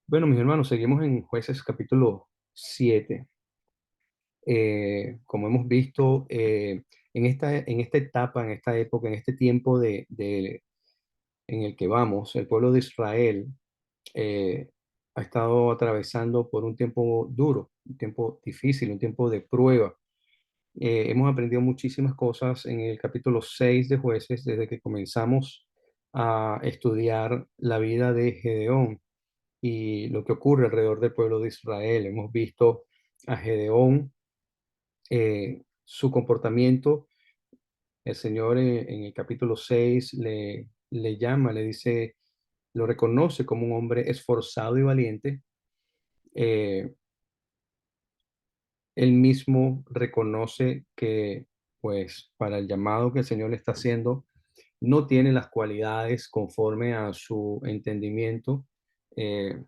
Bueno, mis hermanos, seguimos en Jueces capítulo 7. Como hemos visto, en esta etapa, en esta época, en este tiempo en el que vamos, el pueblo de Israel eh, ha estado atravesando por un tiempo duro, un tiempo difícil, un tiempo de prueba. Hemos aprendido muchísimas cosas en el capítulo 6 de Jueces desde que comenzamos a estudiar la vida de Gedeón y lo que ocurre alrededor del pueblo de Israel. Hemos visto a Gedeón, su comportamiento. El Señor en el capítulo 6 le llama, le dice, lo reconoce como un hombre esforzado y valiente. Eh, Él mismo reconoce que, pues, para el llamado que el Señor le está haciendo, no tiene las cualidades conforme a su entendimiento. eh,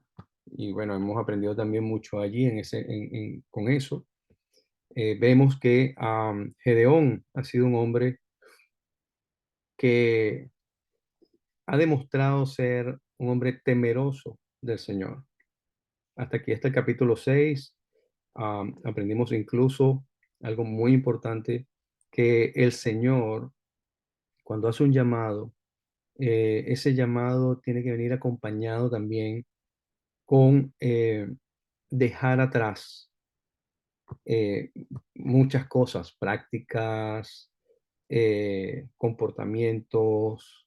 y bueno, hemos aprendido también mucho allí con eso. Vemos que Gedeón ha sido un hombre que ha demostrado ser un hombre temeroso del Señor. Hasta aquí está el capítulo 6. Aprendimos incluso algo muy importante, que el Señor, cuando hace un llamado, ese llamado tiene que venir acompañado también con dejar atrás eh, muchas cosas, prácticas, comportamientos,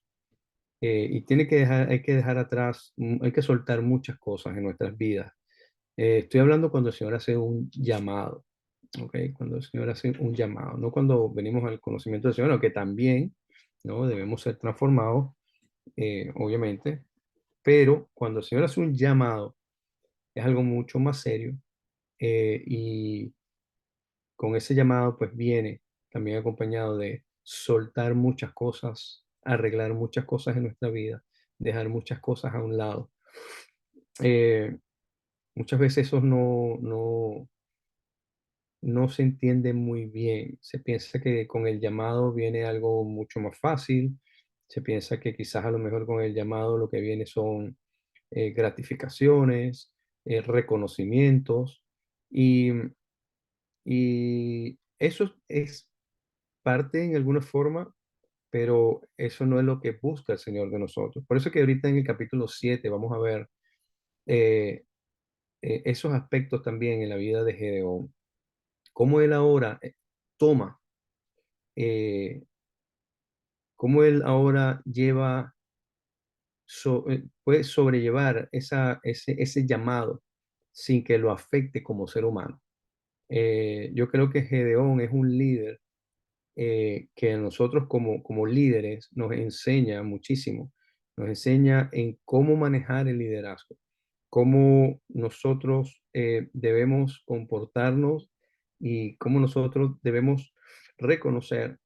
y hay que dejar atrás, hay que soltar muchas cosas en nuestras vidas. Estoy hablando cuando el Señor hace un llamado, ¿ok? Cuando el Señor hace un llamado, no cuando venimos al conocimiento del Señor, aunque también, ¿no? Debemos ser transformados, obviamente, pero cuando el Señor hace un llamado, es algo mucho más serio, y con ese llamado, pues viene también acompañado de soltar muchas cosas, arreglar muchas cosas en nuestra vida, dejar muchas cosas a un lado. Eh, Muchas veces eso no se entiende muy bien. Se piensa que con el llamado viene algo mucho más fácil. Se piensa que quizás a lo mejor con el llamado lo que viene son gratificaciones, reconocimientos, y, y eso es parte en alguna forma, pero eso no es lo que busca el Señor de nosotros. Por eso que ahorita en el capítulo 7 vamos a ver eh, esos aspectos también en la vida de Gedeón. Cómo él ahora toma, eh, cómo él ahora puede sobrellevar ese llamado sin que lo afecte como ser humano. Yo creo que Gedeón es un líder que a nosotros como líderes nos enseña muchísimo. Nos enseña en cómo manejar el liderazgo, cómo nosotros debemos comportarnos y cómo nosotros debemos reconocer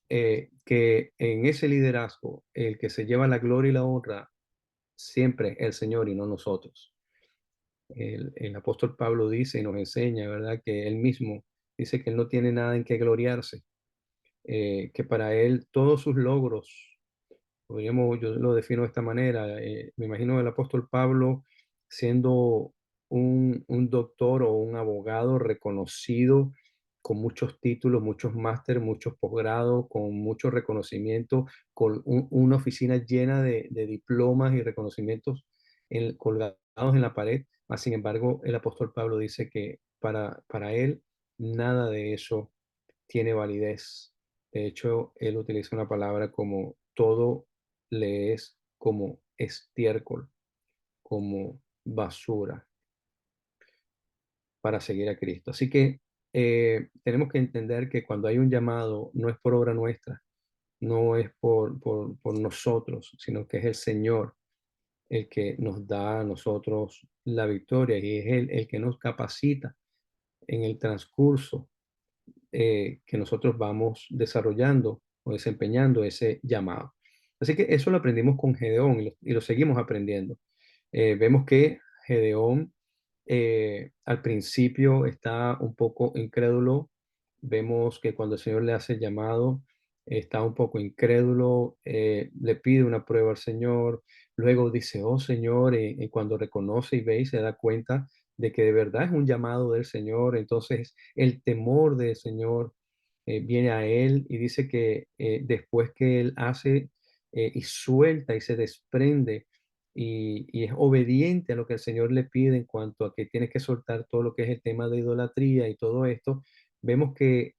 que en ese liderazgo el que se lleva la gloria y la honra siempre es el Señor y no nosotros. El apóstol Pablo dice y nos enseña, ¿verdad? Que él mismo dice que él no tiene nada en qué gloriarse, que para él todos sus logros, yo lo defino de esta manera. Me imagino el apóstol Pablo siendo un doctor o un abogado reconocido con muchos títulos, muchos máster, muchos posgrados, con mucho reconocimiento, con una oficina llena de diplomas y reconocimientos colgados en la pared. Mas, sin embargo, el apóstol Pablo dice que para él nada de eso tiene validez. De hecho, él utiliza una palabra como todo le es como estiércol, como basura para seguir a Cristo. Así que tenemos que entender que cuando hay un llamado, no es por obra nuestra, no es por nosotros, sino que es el Señor el que nos da a nosotros la victoria y es Él el que nos capacita en el transcurso que nosotros vamos desarrollando o desempeñando ese llamado. Así que eso lo aprendimos con Gedeón y lo seguimos aprendiendo. Vemos que Gedeón al principio está un poco incrédulo. Vemos que cuando el Señor le hace el llamado, está un poco incrédulo, le pide una prueba al Señor, luego dice, oh Señor, y cuando reconoce y ve y se da cuenta de que de verdad es un llamado del Señor, entonces el temor del Señor viene a él y dice que después que él hace y suelta y se desprende y es obediente a lo que el Señor le pide en cuanto a que tiene que soltar todo lo que es el tema de idolatría y todo esto, vemos que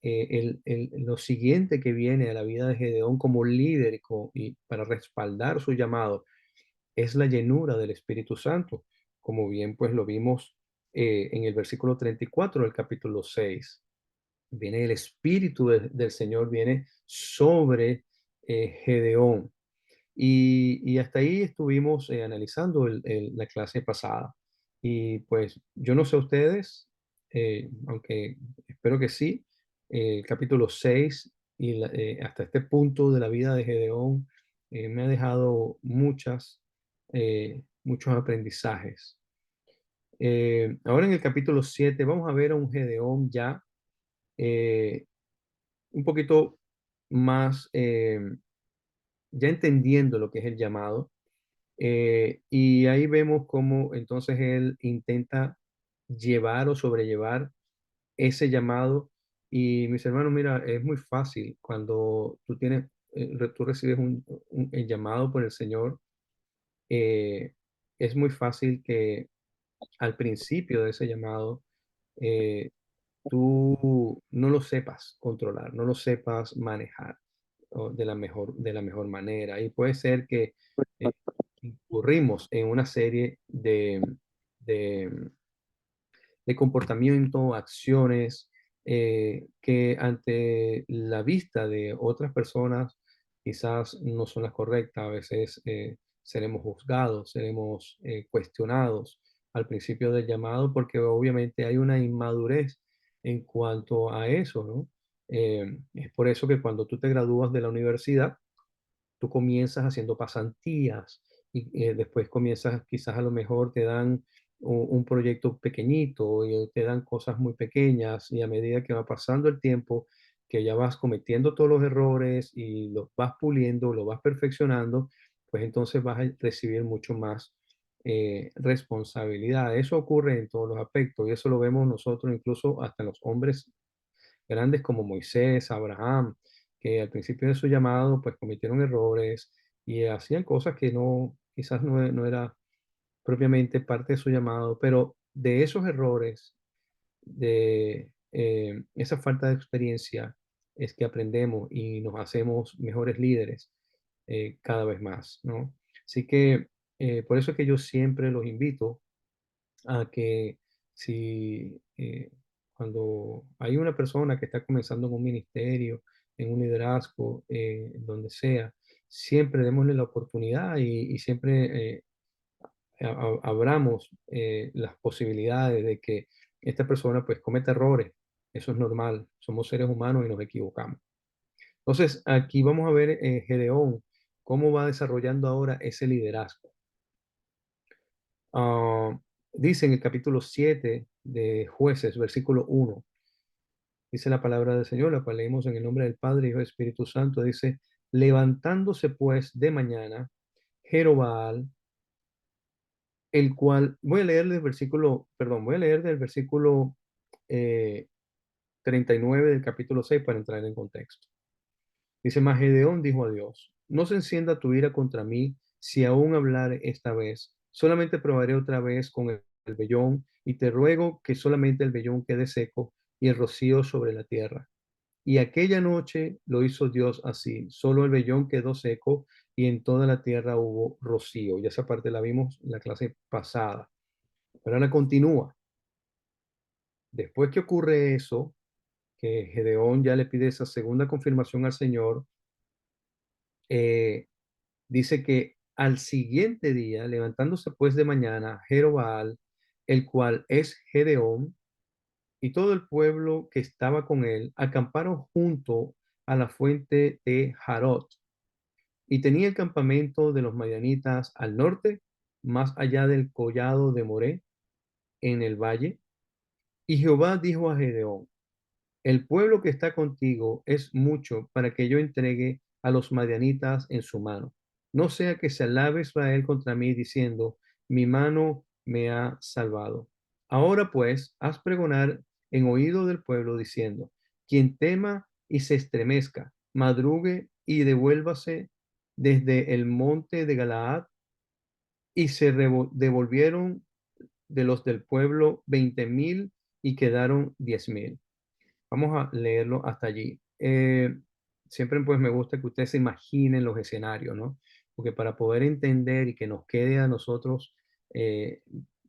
lo siguiente que viene a la vida de Gedeón como líder y para respaldar su llamado es la llenura del Espíritu Santo, como bien pues lo vimos en el versículo 34 del capítulo 6. Viene el Espíritu del Señor, viene sobre Gedeón. Y hasta ahí estuvimos analizando la clase pasada. Y pues yo no sé ustedes, aunque espero que sí, el capítulo 6 y hasta este punto de la vida de Gedeón me ha dejado muchos aprendizajes. Ahora en el capítulo 7 vamos a ver a un Gedeón ya eh, un poquito más, ya entendiendo lo que es el llamado. Y ahí vemos cómo entonces él intenta llevar o sobrellevar ese llamado. Y mis hermanos, mira, es muy fácil cuando tú recibes el llamado por el Señor. Es muy fácil que al principio de ese llamado eh, tú no lo sepas controlar, no lo sepas manejar de la mejor manera. Y puede ser que eh, incurrimos en una serie de de comportamiento, acciones que ante la vista de otras personas quizás no son las correctas. A veces seremos juzgados, seremos cuestionados al principio del llamado porque obviamente hay una inmadurez en cuanto a eso, ¿no? Es por eso que cuando tú te gradúas de la universidad, tú comienzas haciendo pasantías y después comienzas, quizás a lo mejor te dan un proyecto pequeñito y te dan cosas muy pequeñas y a medida que va pasando el tiempo, que ya vas cometiendo todos los errores y los vas puliendo, los vas perfeccionando, pues entonces vas a recibir mucho más responsabilidad. Eso ocurre en todos los aspectos y eso lo vemos nosotros incluso hasta en los hombres grandes como Moisés, Abraham, que al principio de su llamado, pues cometieron errores y hacían cosas que no, quizás no era propiamente parte de su llamado, pero de esos errores, de esa falta de experiencia, es que aprendemos y nos hacemos mejores líderes cada vez más, ¿no? Así que por eso es que yo siempre los invito a que si cuando hay una persona que está comenzando en un ministerio, en un liderazgo, donde sea, siempre démosle la oportunidad y siempre abramos las posibilidades de que esta persona pues cometa errores. Eso es normal, somos seres humanos y nos equivocamos. Entonces, aquí vamos a ver Gedeón, cómo va desarrollando ahora ese liderazgo. Ah, dice en el capítulo 7 de Jueces, versículo 1, dice la palabra del Señor, la cual leímos en el nombre del Padre, Hijo y Espíritu Santo, dice, levantándose pues de mañana, Jerobaal, el cual, voy a leer del versículo, perdón, voy a leer del versículo eh, 39 del capítulo 6 para entrar en contexto. Dice, mas Gedeón dijo a Dios, no se encienda tu ira contra mí si aún hablaré esta vez. Solamente probaré otra vez con el vellón y te ruego que solamente el vellón quede seco y el rocío sobre la tierra. Y aquella noche lo hizo Dios así. Solo el vellón quedó seco y en toda la tierra hubo rocío. Y esa parte la vimos en la clase pasada. Pero ahora continúa. Después que ocurre eso, que Gedeón ya le pide esa segunda confirmación al Señor, eh, dice que al siguiente día, levantándose pues de mañana, Jerobal, el cual es Gedeón, y todo el pueblo que estaba con él, acamparon junto a la fuente de Jarot, y tenía el campamento de los madianitas al norte, más allá del collado de Moré, en el valle. Y Jehová dijo a Gedeón, el pueblo que está contigo es mucho para que yo entregue a los madianitas en su mano. No sea que se alabe Israel contra mí diciendo, mi mano me ha salvado. Ahora pues, haz pregonar en oído del pueblo diciendo, quien tema y se estremezca, madrugue y devuélvase desde el monte de Galaad, y se devolvieron de los del pueblo 20,000 y quedaron 10,000. Vamos a leerlo hasta allí. Siempre pues me gusta que ustedes se imaginen los escenarios, ¿no? Porque para poder entender y que nos quede a nosotros eh,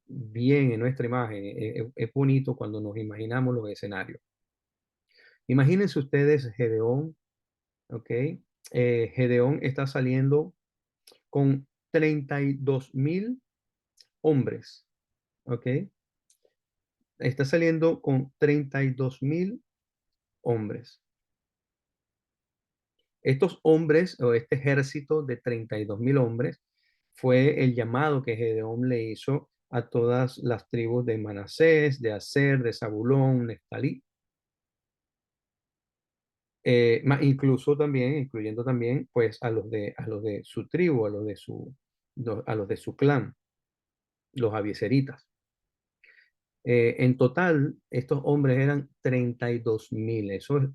bien en nuestra imagen, es bonito cuando nos imaginamos los escenarios. Imagínense ustedes Gedeón, ¿ok? Gedeón está saliendo con 32,000 hombres, ¿ok? Está saliendo con 32,000 hombres. Estos hombres o este ejército de 32,000 hombres fue el llamado que Gedeón le hizo a todas las tribus de Manasés, de Aser, de Zabulón, Neftalí, incluso también, incluyendo también pues a los de su tribu, a los de su clan, los abieseritas. En total, estos hombres eran 32,000. Eso es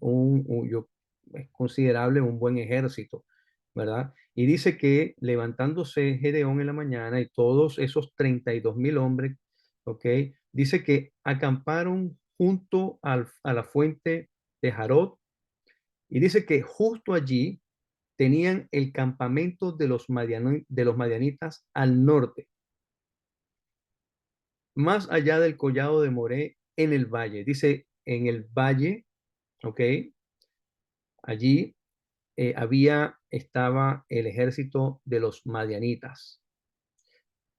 es considerable, un buen ejército, ¿verdad? Y dice que levantándose Gedeón en la mañana y todos esos 32,000 hombres, ¿ok? Dice que acamparon junto a la fuente de Jarot, y dice que justo allí tenían el campamento de de los madianitas al norte, más allá del collado de Moré en el valle. Dice, en el valle, ¿ok? Allí estaba el ejército de los madianitas.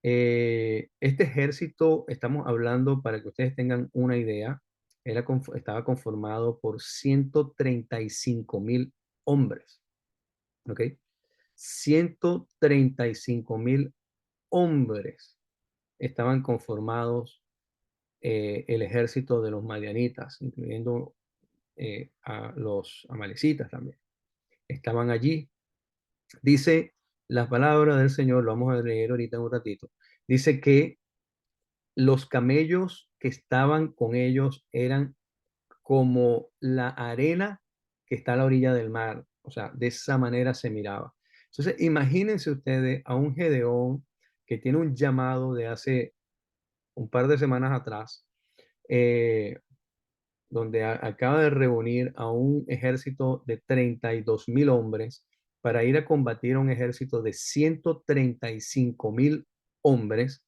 Este ejército, estamos hablando para que ustedes tengan una idea, estaba conformado por 135,000 hombres, ¿ok? 135,000 hombres estaban conformados el ejército de los madianitas, incluyendo a los amalecitas también. Estaban allí. Dice la palabra del Señor, lo vamos a leer ahorita en un ratito. Dice que los camellos que estaban con ellos eran como la arena que está a la orilla del mar. O sea, de esa manera se miraba. Entonces, imagínense ustedes a un Gedeón que tiene un llamado de hace un par de semanas atrás, eh, donde acaba de reunir a un ejército de 32,000 hombres para ir a combatir a un ejército de 135,000 hombres.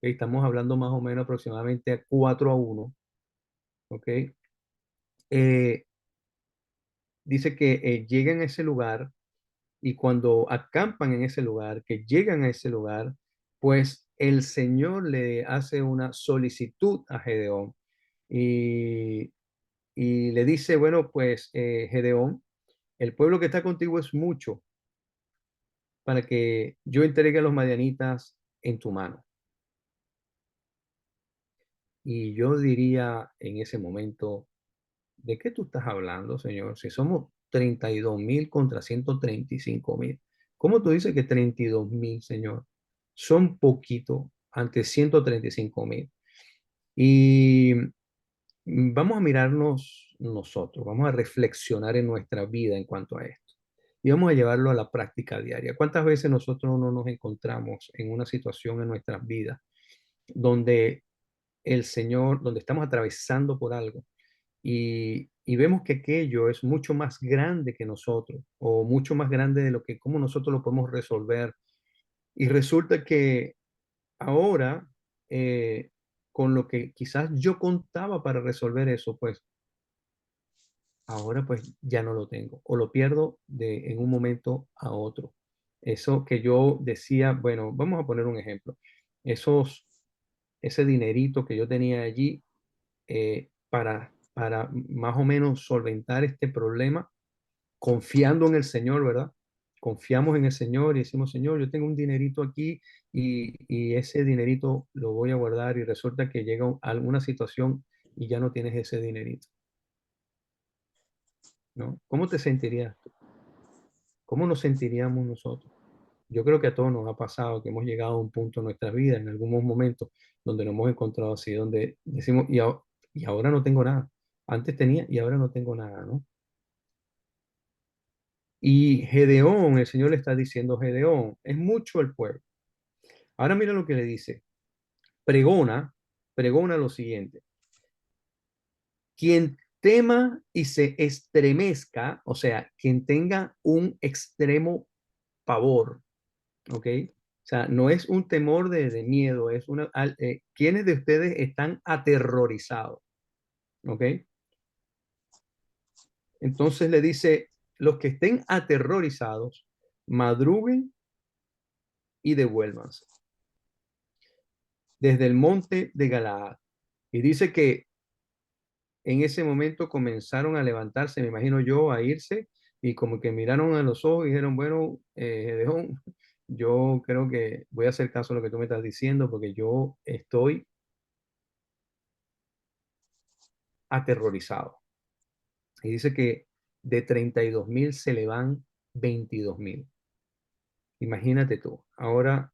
Estamos hablando más o menos aproximadamente a 4-1, ¿ok? Eh, Dice que llegan a ese lugar, y cuando acampan en ese lugar, que llegan a ese lugar, pues el Señor le hace una solicitud a Gedeón, y, y le dice, bueno, pues Gedeón, el pueblo que está contigo es mucho para que yo entregue a los madianitas en tu mano. Y yo diría en ese momento, ¿de qué tú estás hablando, Señor? Si somos 32,000 contra 135,000. ¿Cómo tú dices que 32,000, Señor? Son poquito ante 135,000. Y vamos a mirarnos nosotros, vamos a reflexionar en nuestra vida en cuanto a esto. Y vamos a llevarlo a la práctica diaria. ¿Cuántas veces nosotros no nos encontramos en una situación en nuestras vidas donde el Señor, donde estamos atravesando por algo y vemos que aquello es mucho más grande que nosotros o mucho más grande de lo que cómo nosotros lo podemos resolver? Y resulta que ahora, con lo que quizás yo contaba para resolver eso, pues ahora pues ya no lo tengo o lo pierdo en un momento a otro. Eso que yo decía, bueno, vamos a poner un ejemplo. Esos, ese dinerito que yo tenía allí para más o menos solventar este problema, confiando en el Señor, ¿verdad? Confiamos en el Señor y decimos, Señor, yo tengo un dinerito aquí, y ese dinerito lo voy a guardar, y resulta que llega alguna situación y ya no tienes ese dinerito. ¿no? ¿Cómo te sentirías tú? ¿Cómo nos sentiríamos nosotros? Yo creo que a todos nos ha pasado que hemos llegado a un punto en nuestras vidas, en algunos momentos, donde nos hemos encontrado así, donde decimos, y ahora no tengo nada. Antes tenía y ahora no tengo nada, ¿no? Y Gedeón, el Señor le está diciendo, Gedeón, es mucho el pueblo. Ahora mira lo que le dice. Pregona, pregona lo siguiente. Quien tema y se estremezca, o sea, quien tenga un extremo pavor, ¿ok? O sea, no es un temor de miedo, es una... ¿quiénes de ustedes están aterrorizados? ¿Ok? Entonces le dice, los que estén aterrorizados, madruguen y devuélvanse desde el monte de Galaad. Y dice que en ese momento comenzaron a levantarse, me imagino yo, a irse y como que miraron a los ojos y dijeron, bueno, Gedeón, yo creo que voy a hacer caso a lo que tú me estás diciendo porque yo estoy aterrorizado. Y dice que de 32.000 se le van 22.000. Imagínate tú. Ahora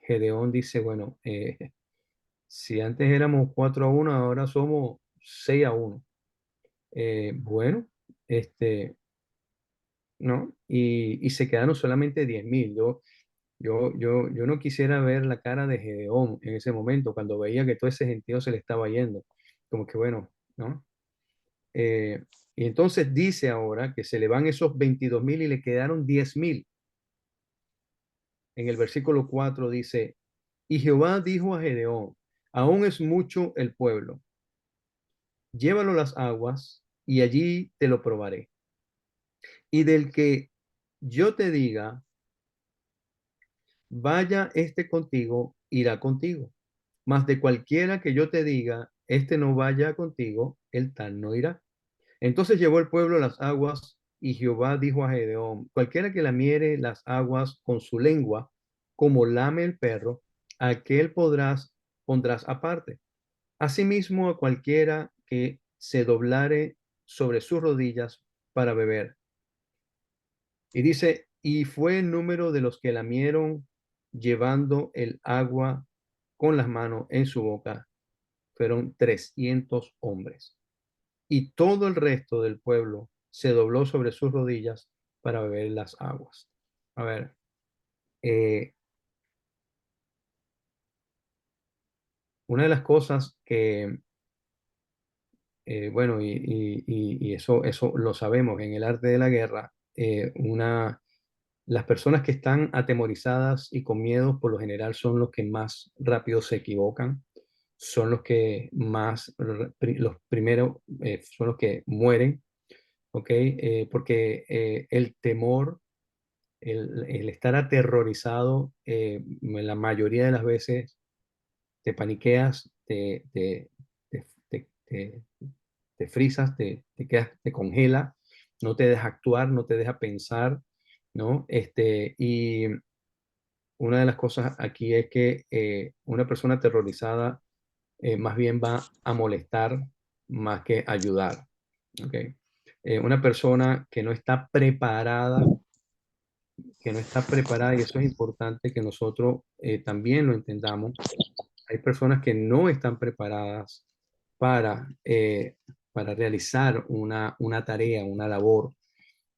Gedeón dice, bueno, si antes éramos 4-1, ahora somos 6-1. Bueno, este, ¿no? Y se quedaron solamente 10.000. Yo no quisiera ver la cara de Gedeón en ese momento, cuando veía que todo ese gentío se le estaba yendo. Como que bueno, ¿no? Eh, y entonces dice ahora que se le van esos 22.000 y le quedaron 10.000. En el versículo 4 dice, y Jehová dijo a Gedeón, aún es mucho el pueblo, llévalo a las aguas y allí te lo probaré. Y del que yo te diga, vaya este contigo, irá contigo. Mas de cualquiera que yo te diga, este no vaya contigo, el tal no irá. Entonces llevó el pueblo las aguas y Jehová dijo a Gedeón, cualquiera que lamiere las aguas con su lengua, como lame el perro, aquel pondrás aparte. Asimismo a cualquiera que se doblare sobre sus rodillas para beber. Y dice, y fue el número de los que lamieron llevando el agua con las manos en su boca, fueron 300 hombres. Y todo el resto del pueblo se dobló sobre sus rodillas para beber las aguas. A ver, eh, una de las cosas que, bueno, y eso lo sabemos en el arte de la guerra, las personas que están atemorizadas y con miedo por lo general son los que más rápido se equivocan, son los que más, los primeros, son los que mueren, ¿ok? Porque el temor, el estar aterrorizado, la mayoría de las veces te paniqueas, te, te frizas, te quedas, te congela, no te deja actuar, no te deja pensar, ¿no? Y una de las cosas aquí es que una persona aterrorizada más bien va a molestar más que ayudar, ¿ok? Una persona que no está preparada, y eso es importante que nosotros también lo entendamos. Hay personas que no están preparadas para realizar una tarea, una labor.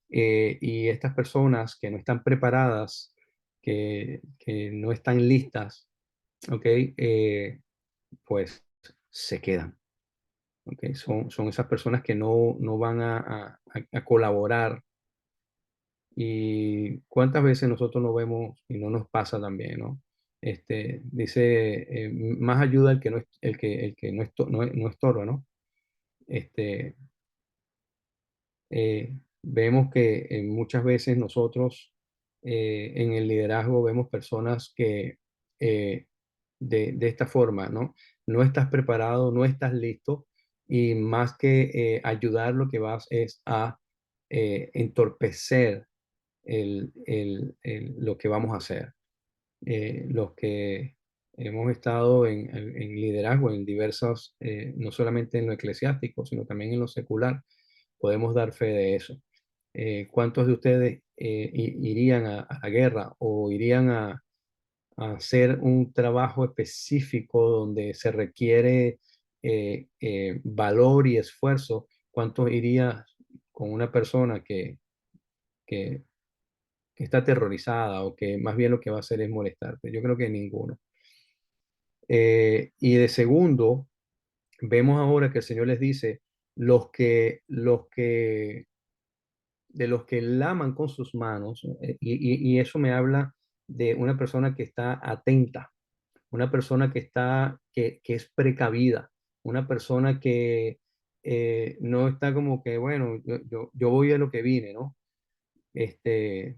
Y estas personas que no están preparadas, que no están listas, ¿ok? Pues se quedan. ¿Ok? Son esas personas que no van a colaborar. Y cuántas veces nosotros nos vemos y no nos pasa también, ¿no? Dice, más ayuda el que no, el que no estorba, ¿no? Este, vemos que muchas veces nosotros en el liderazgo vemos personas que eh, de esta forma, ¿no? No estás preparado, no estás listo y más que ayudar lo que vas es a entorpecer lo que vamos a hacer. Los que hemos estado en liderazgo en diversos, no solamente en lo eclesiástico, sino también en lo secular, podemos dar fe de eso. ¿Cuántos de ustedes irían a la guerra o irían a hacer un trabajo específico donde se requiere valor y esfuerzo? ¿Cuántos irían con una persona que, que está aterrorizada o que más bien lo que va a hacer es molestarte? Yo creo que ninguno. Y de segundo, vemos ahora que el Señor les dice, de los que laman con sus manos, y eso me habla de una persona que está atenta, una persona que es precavida, una persona que no está como que, bueno, yo voy a lo que vine, ¿no? Este,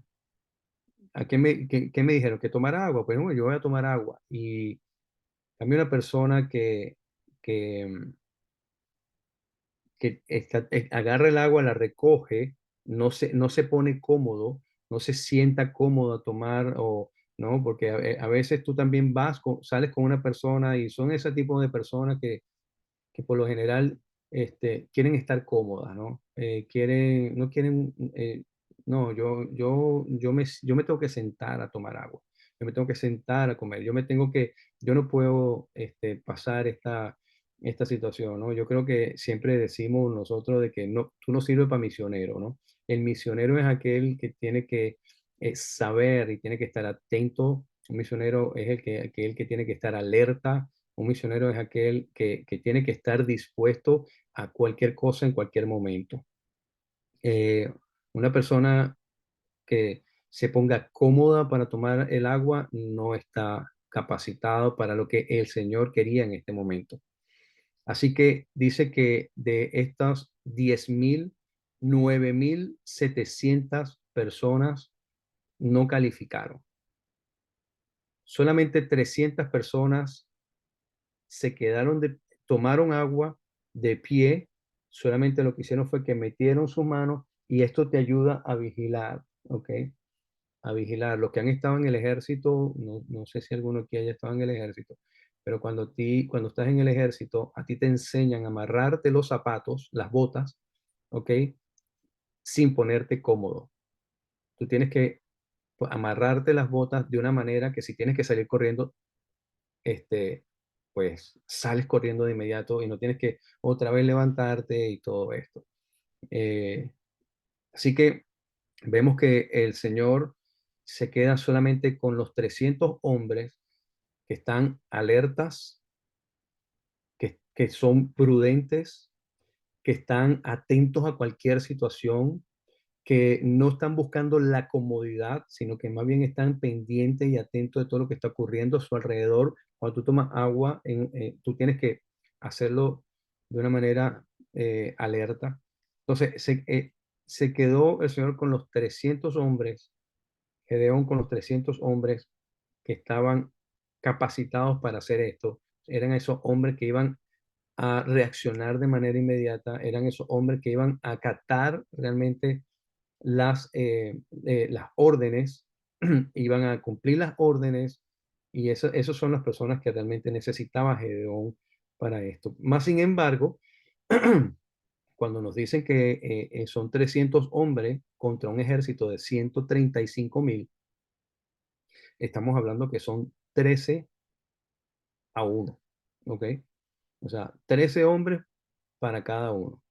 ¿qué me dijeron? Que tomara agua. Pues bueno, yo voy a tomar agua. Y también una persona que, agarra el agua, la recoge, no se pone cómodo, no se sienta cómodo a tomar, o, ¿no? Porque a veces tú también sales con una persona y son ese tipo de personas que por lo general quieren estar cómodas, ¿no? No quieren, no, yo me tengo que sentar a tomar agua, yo me tengo que sentar a comer, yo no puedo pasar esta situación, ¿no? Yo creo que siempre decimos nosotros de que no, tú no sirves para misionero, ¿no? El misionero es aquel que tiene que saber y tiene que estar atento. Un misionero es aquel que tiene que estar alerta. Un misionero es aquel que tiene que estar dispuesto a cualquier cosa en cualquier momento. Eh, una persona que se ponga cómoda para tomar el agua no está capacitado para lo que el Señor quería en este momento. Así que dice que de estas 10,000, 9,700 personas no calificaron. Solamente 300 personas se quedaron tomaron agua de pie, solamente lo que hicieron fue que metieron sus manos, y esto te ayuda a vigilar, ¿ok? A vigilar. Los que han estado en el ejército, no sé si alguno aquí haya estado en el ejército, pero cuando estás en el ejército, a ti te enseñan a amarrarte los zapatos, las botas, ¿ok? Sin ponerte cómodo. Tú tienes que pues, amarrarte las botas de una manera que si tienes que salir corriendo, este, pues sales corriendo de inmediato y no tienes que otra vez levantarte y todo esto. Eh, Así que vemos que el Señor se queda solamente con los 300 hombres que están alertas, que son prudentes, que están atentos a cualquier situación, que no están buscando la comodidad, sino que más bien están pendientes y atentos de todo lo que está ocurriendo a su alrededor. Cuando tú tomas agua, tú tienes que hacerlo de una manera alerta. Entonces, se quedó el Señor con los 300 hombres, Gedeón con los 300 hombres que estaban capacitados para hacer esto. Eran esos hombres que iban a reaccionar de manera inmediata, eran esos hombres que iban a acatar realmente las órdenes, iban a cumplir las órdenes, y esas son las personas que realmente necesitaba Gedeón para esto. Más sin embargo, cuando nos dicen que son 300 hombres contra un ejército de 135,000, estamos hablando que son 13-1, ¿ok? O sea, 13 hombres para cada uno.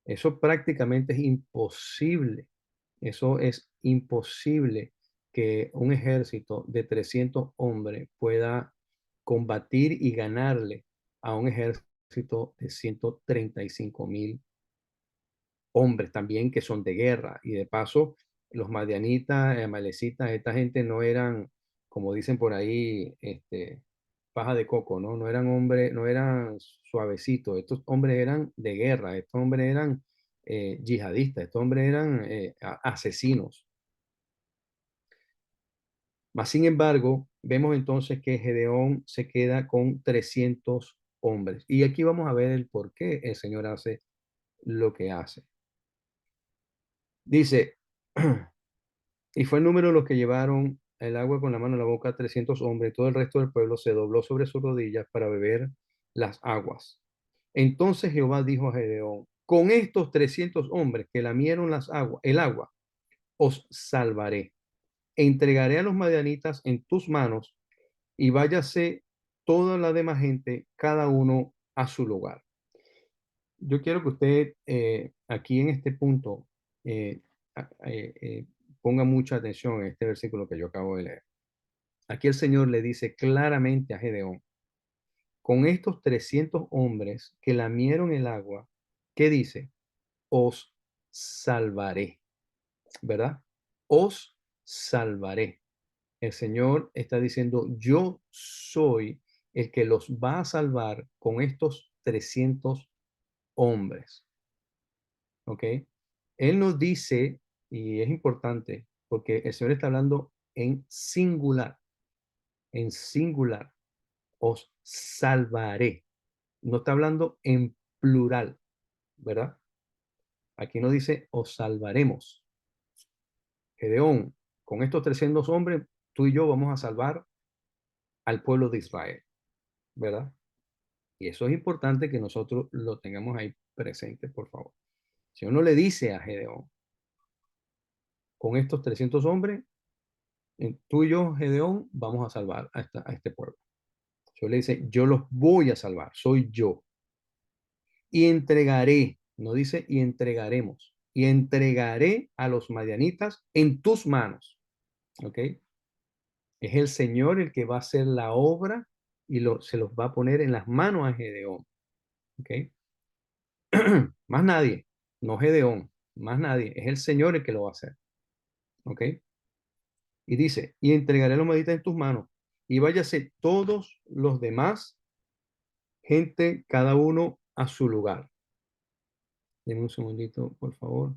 Eso prácticamente es imposible. Eso es imposible que un ejército de 300 hombres pueda combatir y ganarle a un ejército de 135,000 hombres también que son de guerra. Y de paso, los madianitas, amalecitas, esta gente no eran, como dicen por ahí, paja de coco, ¿no? No eran hombres, no eran suavecitos. Estos hombres eran de guerra, estos hombres eran yihadistas, estos hombres eran asesinos. Mas, sin embargo, vemos entonces que Gedeón se queda con 300 hombres. Y aquí vamos a ver el por qué el Señor hace lo que hace. Dice, y fue el número de los que llevaron el agua con la mano en la boca, 300 hombres, y todo el resto del pueblo se dobló sobre sus rodillas para beber las aguas. Entonces Jehová dijo a Gedeón: con estos 300 hombres que lamieron el agua, os salvaré. Entregaré a los madianitas en tus manos y váyase toda la demás gente, cada uno a su lugar. Yo quiero que usted aquí en este punto eh, ponga mucha atención en este versículo que yo acabo de leer. Aquí el Señor le dice claramente a Gedeón, con estos 300 hombres que lamieron el agua, ¿qué dice? Os salvaré, ¿verdad? Os salvaré. El Señor está diciendo, yo soy el que los va a salvar con estos 300 hombres, ¿ok? Él nos dice, y es importante, porque el Señor está hablando en singular, os salvaré. No está hablando en plural, ¿verdad? Aquí no dice os salvaremos. Gedeón, con estos 300 hombres, tú y yo vamos a salvar al pueblo de Israel, ¿verdad? Y eso es importante que nosotros lo tengamos ahí presente, por favor. Si uno le dice a Gedeón, con estos 300 hombres, tú y yo, Gedeón, vamos a salvar a este pueblo. Yo le dice, yo los voy a salvar, soy yo. Y entregaré, no dice y entregaremos, y entregaré a los madianitas en tus manos. ¿Ok? Es el Señor el que va a hacer la obra y se los va a poner en las manos a Gedeón. ¿Ok? Más nadie, no Gedeón, más nadie, es el Señor el que lo va a hacer. ¿Ok? Y dice, y entregaré los madianitas en tus manos, y váyase todos los demás, gente, cada uno a su lugar. Denme un segundito, por favor.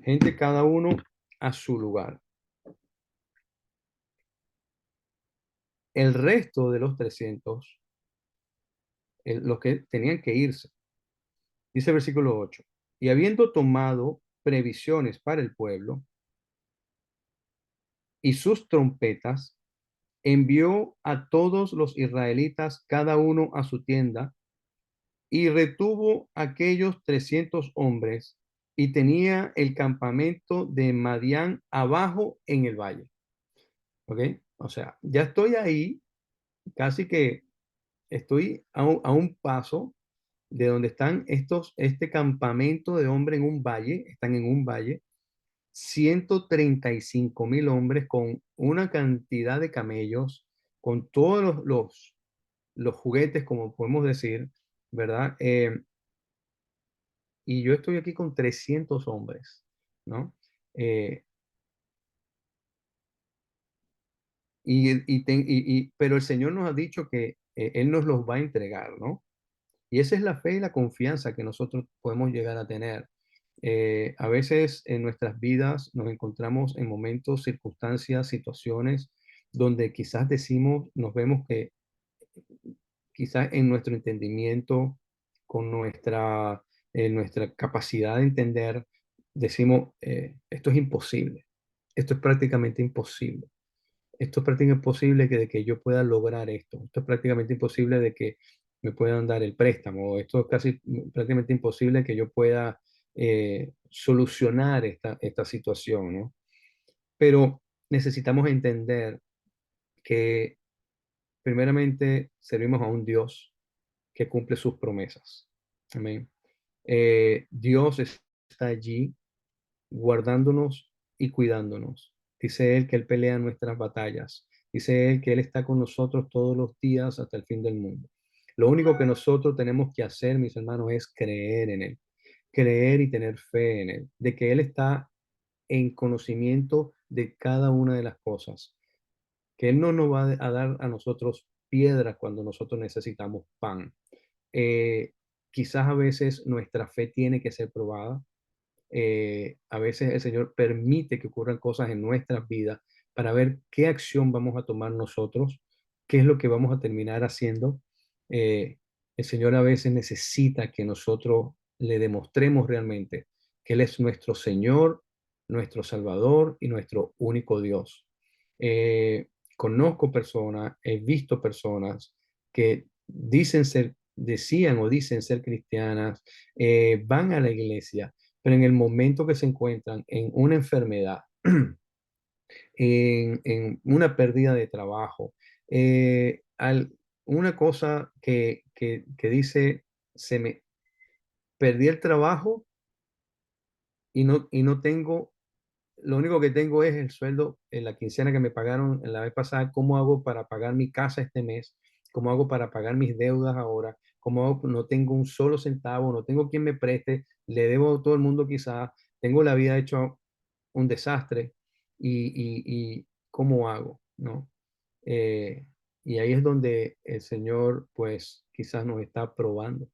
Gente, cada uno a su lugar. El resto de los 300, los que tenían que irse, dice el versículo 8, y habiendo tomado previsiones para el pueblo y sus trompetas, envió a todos los israelitas, cada uno a su tienda, y retuvo aquellos 300 hombres, y tenía el campamento de Madián abajo en el valle. ¿Ok? O sea, ya estoy ahí, casi que estoy a un paso de donde están este campamento de hombres en un valle, están en un valle, 135,000 hombres con una cantidad de camellos, con todos los juguetes, como podemos decir, ¿verdad? Y yo estoy aquí con 300 hombres, ¿no? Eh, pero el Señor nos ha dicho que Él nos los va a entregar, ¿no? Y esa es la fe y la confianza que nosotros podemos llegar a tener. A veces en nuestras vidas nos encontramos en momentos, circunstancias, situaciones donde quizás decimos, nos vemos que quizás en nuestro entendimiento, con nuestra capacidad de entender, decimos, esto es imposible, esto es prácticamente imposible. Esto es prácticamente imposible de que yo pueda lograr esto. Esto es prácticamente imposible de que me puedan dar el préstamo. Esto es casi prácticamente imposible que yo pueda solucionar esta situación, ¿no? Pero necesitamos entender que primeramente servimos a un Dios que cumple sus promesas. Amén. Dios está allí guardándonos y cuidándonos. Dice Él que Él pelea nuestras batallas. Dice Él que Él está con nosotros todos los días hasta el fin del mundo. Lo único que nosotros tenemos que hacer, mis hermanos, es creer en Él, creer y tener fe en Él, de que Él está en conocimiento de cada una de las cosas, que Él no nos va a dar a nosotros piedras cuando nosotros necesitamos pan. Eh, Quizás a veces nuestra fe tiene que ser probada, a veces el Señor permite que ocurran cosas en nuestras vidas para ver qué acción vamos a tomar nosotros, qué es lo que vamos a terminar haciendo. El Señor a veces necesita que nosotros le demostremos realmente que Él es nuestro Señor nuestro Salvador y nuestro único Dios. Eh, Conozco personas, he visto personas que decían o dicen ser cristianas, van a la iglesia, pero en el momento que se encuentran en una enfermedad, en una pérdida de trabajo, una cosa que dice, se me perdí el trabajo y no tengo, lo único que tengo es el sueldo en la quincena que me pagaron en la vez pasada. ¿Cómo hago para pagar mi casa este mes? ¿Cómo hago para pagar mis deudas ahora? ¿Cómo hago? No tengo un solo centavo, no tengo quien me preste, le debo a todo el mundo quizás, tengo la vida hecho un desastre y ¿cómo hago? ¿No? Eh, y ahí es donde el Señor pues quizás nos está probando.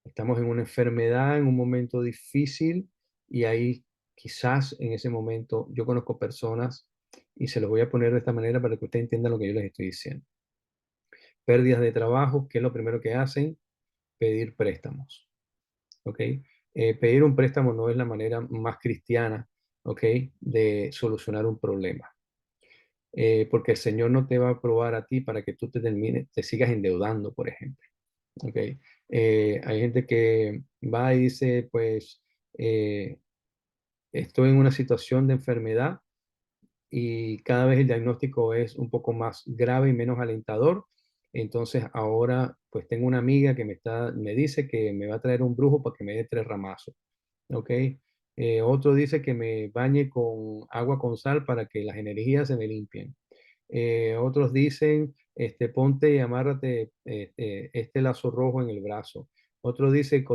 Estamos en una enfermedad, en un momento difícil y ahí quizás en ese momento yo conozco personas y se los voy a poner de esta manera para que ustedes entiendan lo que yo les estoy diciendo. Pérdidas de trabajo, ¿qué es lo primero que hacen? Pedir préstamos, ¿ok? Pedir un préstamo no es la manera más cristiana, ¿ok? De solucionar un problema. Porque el Señor no te va a probar a ti para que tú te sigas endeudando, por ejemplo. ¿Ok? Hay gente que va y dice, pues, eh, estoy en una situación de enfermedad y cada vez el diagnóstico es un poco más grave y menos alentador. Entonces ahora, pues tengo una amiga que me dice que me va a traer un brujo para que me dé 3 ramazos. ¿Ok? Otro dice que me bañe con agua con sal para que las energías se me limpien. Otros dicen, ponte y amárrate este lazo rojo en el brazo. Otro dice,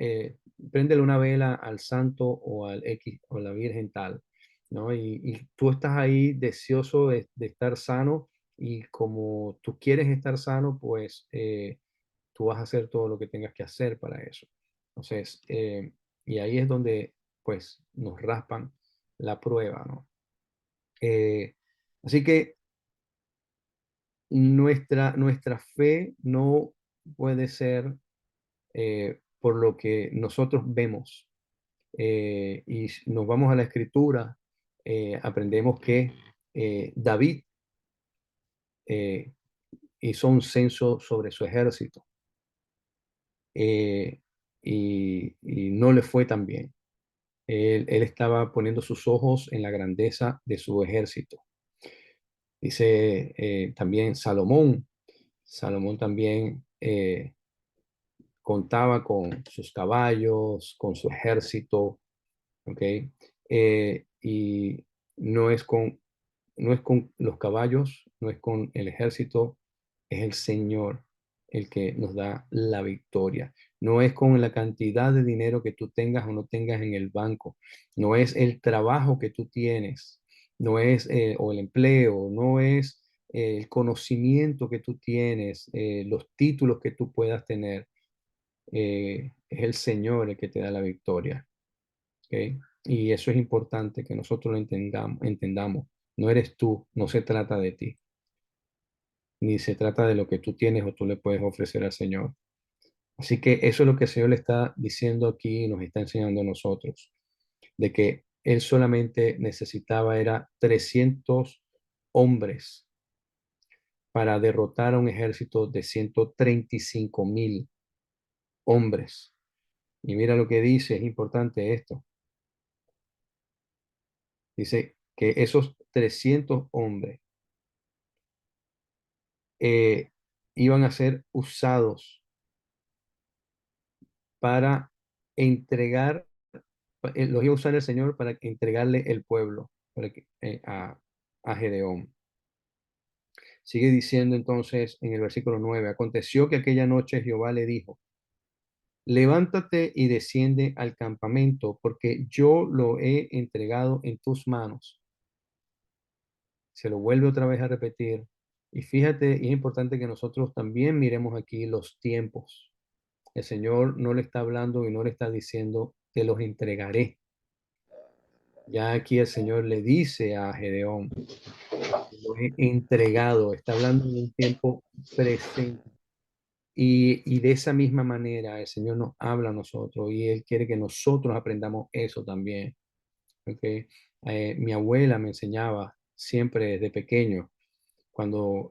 eh, préndele una vela al santo o al X o a la Virgen tal, ¿no? Y tú estás ahí deseoso de estar sano y como tú quieres estar sano, pues tú vas a hacer todo lo que tengas que hacer para eso. Entonces, y ahí es donde pues nos raspan la prueba, ¿no? Eh, Así que nuestra fe no puede ser por lo que nosotros vemos. Y si nos vamos a la escritura, aprendemos que David eh, hizo un censo sobre su ejército eh, y no le fue tan bien. Él estaba poniendo sus ojos en la grandeza de su ejército. Dice también Salomón. Salomón también contaba con sus caballos, con su ejército, ¿ok? Y no es con, no es con los caballos, no es con el ejército, es el Señor el que nos da la victoria. No es con la cantidad de dinero que tú tengas o no tengas en el banco, no es el trabajo que tú tienes, no es, o el empleo, no es el conocimiento que tú tienes, los títulos que tú puedas tener, es el Señor el que te da la victoria. ¿Ok? Y eso es importante que nosotros lo entendamos. No eres tú, no se trata de ti, ni se trata de lo que tú tienes o tú le puedes ofrecer al Señor. Así que eso es lo que el Señor le está diciendo aquí y nos está enseñando a nosotros, de que Él solamente necesitaba era 300 hombres para derrotar a un ejército de 135,000 hombres. Y mira lo que dice, es importante esto. Dice que esos 300 hombres eh, iban a ser usados para entregar, los iba a usar el Señor para entregarle el pueblo a Gedeón. Sigue diciendo entonces en el versículo 9, aconteció que aquella noche Jehová le dijo, levántate y desciende al campamento, porque yo lo he entregado en tus manos. Se lo vuelve otra vez a repetir. Y fíjate, y es importante que nosotros también miremos aquí los tiempos. El Señor no le está hablando y no le está diciendo, te los entregaré. Ya aquí el Señor le dice a Gedeón, lo he entregado. Está hablando de un tiempo presente. Y de esa misma manera el Señor nos habla a nosotros y Él quiere que nosotros aprendamos eso también. ¿Ok? Mi abuela me enseñaba siempre desde pequeño, cuando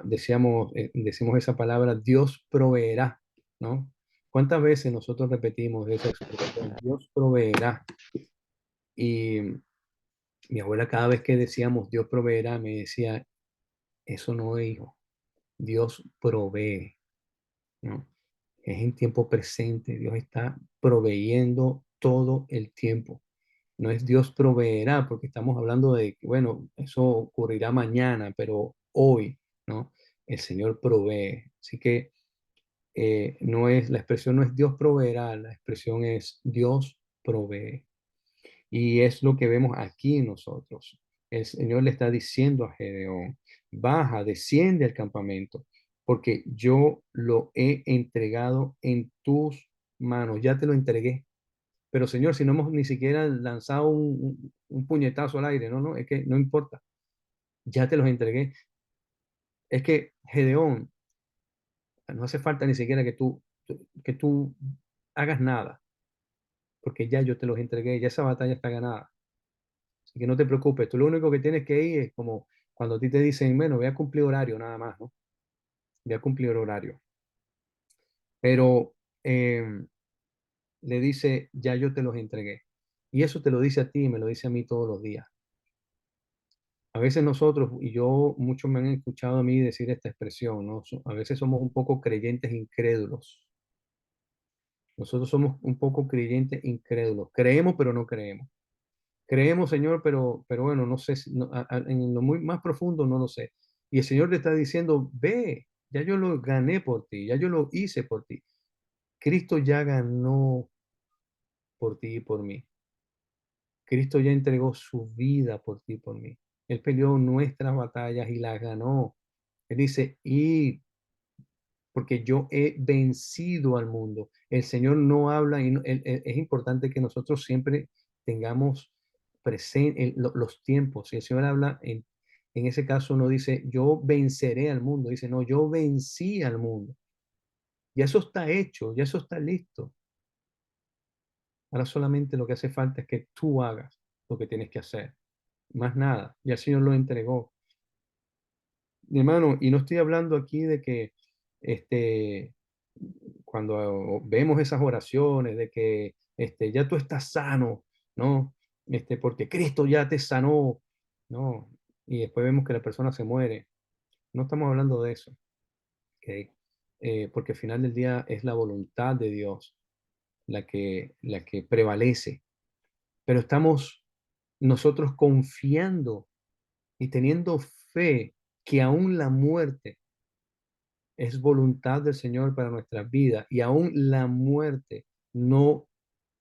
decimos esa palabra, Dios proveerá, ¿no? ¿Cuántas veces nosotros repetimos esa expresión? Dios proveerá. Y mi abuela cada vez que decíamos Dios proveerá, me decía, eso no es, hijo, Dios provee, ¿no? Es en tiempo presente, Dios está proveyendo todo el tiempo. No es Dios proveerá, porque estamos hablando de que, bueno, eso ocurrirá mañana, pero hoy, ¿no? El Señor provee. Así que la expresión no es Dios proveerá, la expresión es Dios provee. Y es lo que vemos aquí nosotros. El Señor le está diciendo a Gedeón, baja, desciende al campamento, porque yo lo he entregado en tus manos, ya te lo entregué. Pero Señor, si no hemos ni siquiera lanzado un puñetazo al aire, no, no, es que no importa, ya te los entregué. Es que Gedeón, no hace falta ni siquiera que tú hagas nada, porque ya yo te los entregué, ya esa batalla está ganada. Así que no te preocupes, tú lo único que tienes que ir es como cuando a ti te dicen, bueno, voy a cumplir horario nada más, ¿no? Voy a cumplir horario. Pero le dice, ya yo te los entregué. Y eso te lo dice a ti y me lo dice a mí todos los días. A veces nosotros, y yo, muchos me han escuchado a mí decir esta expresión, ¿no? A veces somos un poco creyentes incrédulos. Nosotros somos un poco creyentes incrédulos. Creemos, pero no creemos. Creemos, Señor, pero bueno, no sé, en lo muy más profundo no lo sé. Y el Señor le está diciendo, ve, ya yo lo gané por ti, ya yo lo hice por ti. Cristo ya ganó por ti y por mí. Cristo ya entregó su vida por ti y por mí. Él peleó nuestras batallas y las ganó. Él dice, y porque yo he vencido al mundo. El Señor no habla, y es importante que nosotros siempre tengamos presente los tiempos. Y el Señor habla, en ese caso no dice, yo venceré al mundo, dice, no, yo vencí al mundo. Ya eso está hecho, ya eso está listo. Ahora solamente lo que hace falta es que tú hagas lo que tienes que hacer. Más nada, ya el Señor lo entregó. Mi hermano, y no estoy hablando aquí de que este, cuando vemos esas oraciones de que ya tú estás sano, ¿no? Porque Cristo ya te sanó, ¿no? Y después vemos que la persona se muere. No estamos hablando de eso, ¿ok? Porque al final del día es la voluntad de Dios la que prevalece. Pero estamos nosotros confiando y teniendo fe que aún la muerte es voluntad del Señor para nuestras vidas y aún la muerte no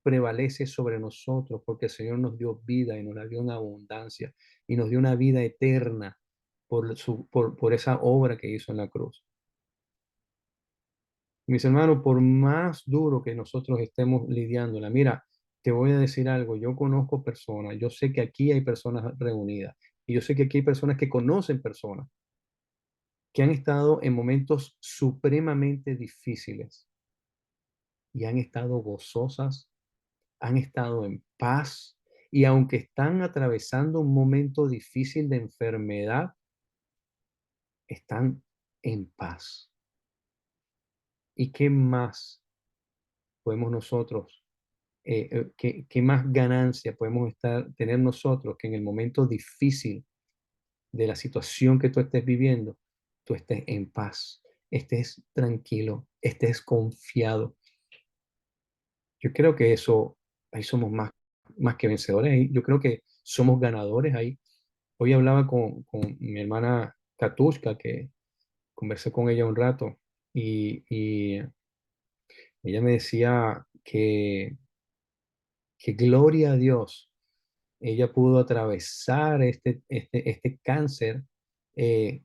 prevalece sobre nosotros porque el Señor nos dio vida y nos la dio en abundancia y nos dio una vida eterna por esa obra que hizo en la cruz. Mis hermanos, por más duro que nosotros estemos lidiándola, mira, te voy a decir algo, yo conozco personas, yo sé que aquí hay personas reunidas y yo sé que aquí hay personas que conocen personas que han estado en momentos supremamente difíciles y han estado gozosas, han estado en paz y aunque están atravesando un momento difícil de enfermedad, están en paz. ¿Y qué más podemos nosotros, qué más ganancia podemos tener nosotros que en el momento difícil de la situación que tú estés viviendo, tú estés en paz, estés tranquilo, estés confiado? Yo creo que eso, ahí somos más que vencedores, ahí yo creo que somos ganadores ahí. Hoy hablaba con mi hermana Katushka, que conversé con ella un rato, y ella me decía que gloria a Dios, ella pudo atravesar este cáncer en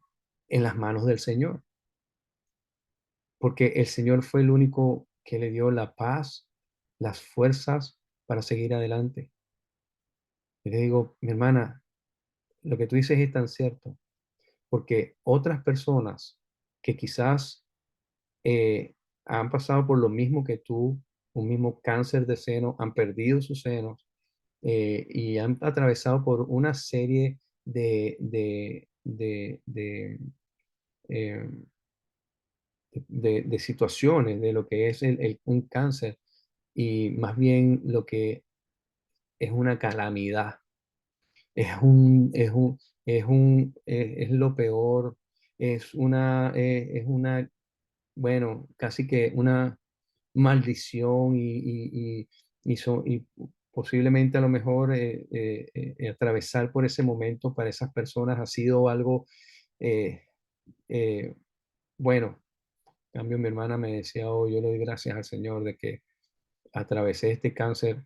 las manos del Señor, porque el Señor fue el único que le dio la paz, las fuerzas para seguir adelante. Y le digo, mi hermana, lo que tú dices es tan cierto, porque otras personas que quizás eh, han pasado por lo mismo que tú, un mismo cáncer de seno, han perdido sus senos, y han atravesado por una serie eh, de situaciones de lo que es un cáncer, y más bien lo que es una calamidad. Es lo peor, es una, bueno, casi que una maldición, y posiblemente a lo mejor atravesar por ese momento para esas personas ha sido algo, eh, eh, bueno. En cambio, mi hermana me decía: "Oh, yo le doy gracias al Señor de que atravesé este cáncer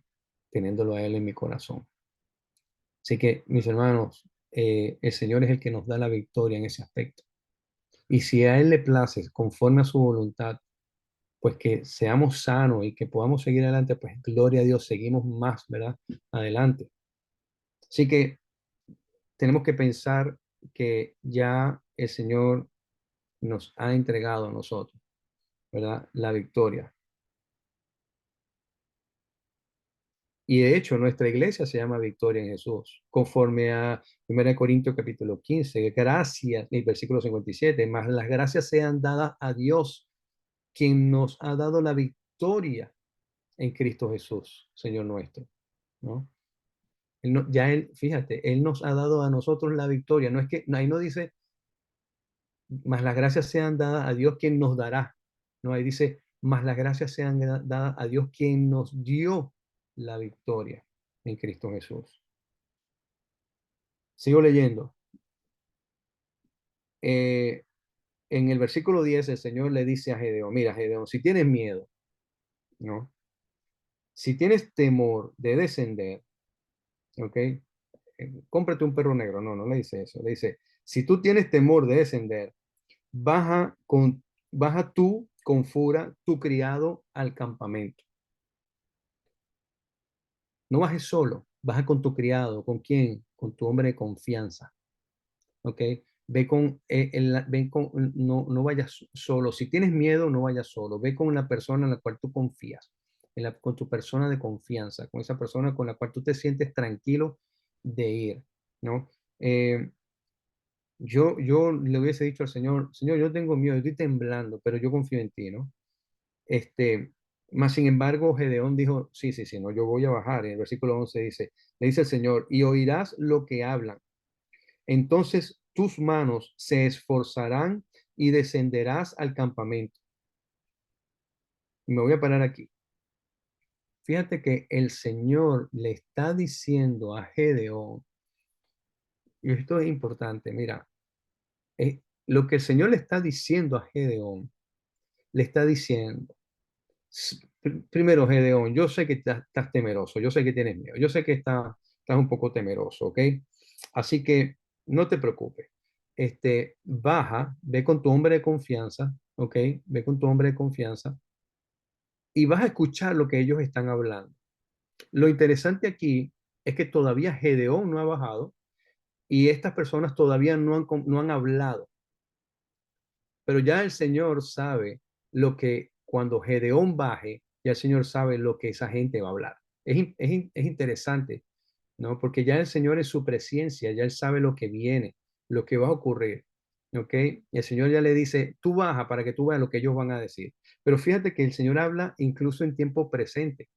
teniéndolo a Él en mi corazón". Así que, mis hermanos, el Señor es el que nos da la victoria en ese aspecto. Y si a Él le place, conforme a su voluntad, pues que seamos sanos y que podamos seguir adelante, pues gloria a Dios, seguimos más, ¿verdad? Adelante. Así que tenemos que pensar que ya el Señor nos ha entregado a nosotros, ¿verdad? La victoria. Y de hecho, nuestra iglesia se llama Victoria en Jesús, conforme a 1 Corintios capítulo 15, gracias, el versículo 57, más las gracias sean dadas a Dios, quien nos ha dado la victoria en Cristo Jesús, Señor nuestro, ¿no? Fíjate, Él nos ha dado a nosotros la victoria, no es que, ahí no dice, más las gracias sean dadas a Dios, quien nos dará, no, ahí dice, más las gracias sean dadas a Dios, quien nos dio la victoria en Cristo Jesús. Sigo leyendo. Eh, en el versículo 10 el Señor le dice a Gedeón: mira, Gedeón, si tienes miedo, ¿no? Si tienes temor de descender, ¿ok? Cómprate un perro negro. No, no le dice eso. Le dice: si tú tienes temor de descender, baja, baja tú con fura tu criado al campamento. No bajes solo, baja con tu criado. ¿Con quién? Con tu hombre de confianza. ¿Ok? Ven con, no vayas solo. Si tienes miedo, no vayas solo. Ve con la persona en la cual tú confías, con tu persona de confianza, con esa persona con la cual tú te sientes tranquilo de ir, ¿no? Eh, yo le hubiese dicho al Señor: Señor, yo tengo miedo, estoy temblando, pero yo confío en ti, ¿no? Este, Más sin embargo, Gedeón dijo: sí, sí, sí, no, yo voy a bajar. En el versículo 11 dice, le dice el Señor: y oirás lo que hablan, entonces tus manos se esforzarán y descenderás al campamento. Y me voy a parar aquí. Fíjate que el Señor le está diciendo a Gedeón, y esto es importante, mira, lo que el Señor le está diciendo a Gedeón, le está diciendo: Primero, Gedeón, yo sé que estás temeroso, yo sé que tienes miedo, yo sé que estás un poco temeroso, ¿ok? Así que no te preocupes. Baja, ve con tu hombre de confianza, ¿ok? Ve con tu hombre de confianza y vas a escuchar lo que ellos están hablando. Lo interesante aquí es que todavía Gedeón no ha bajado y estas personas todavía no han hablado, pero ya el Señor sabe lo que cuando Gedeón baje, ya el Señor sabe lo que esa gente va a hablar. Es interesante, ¿no? Porque ya el Señor en su presencia, ya Él sabe lo que viene, lo que va a ocurrir, ¿ok? Y el Señor ya le dice: tú baja para que tú veas lo que ellos van a decir. Pero fíjate que el Señor habla incluso en tiempo presente.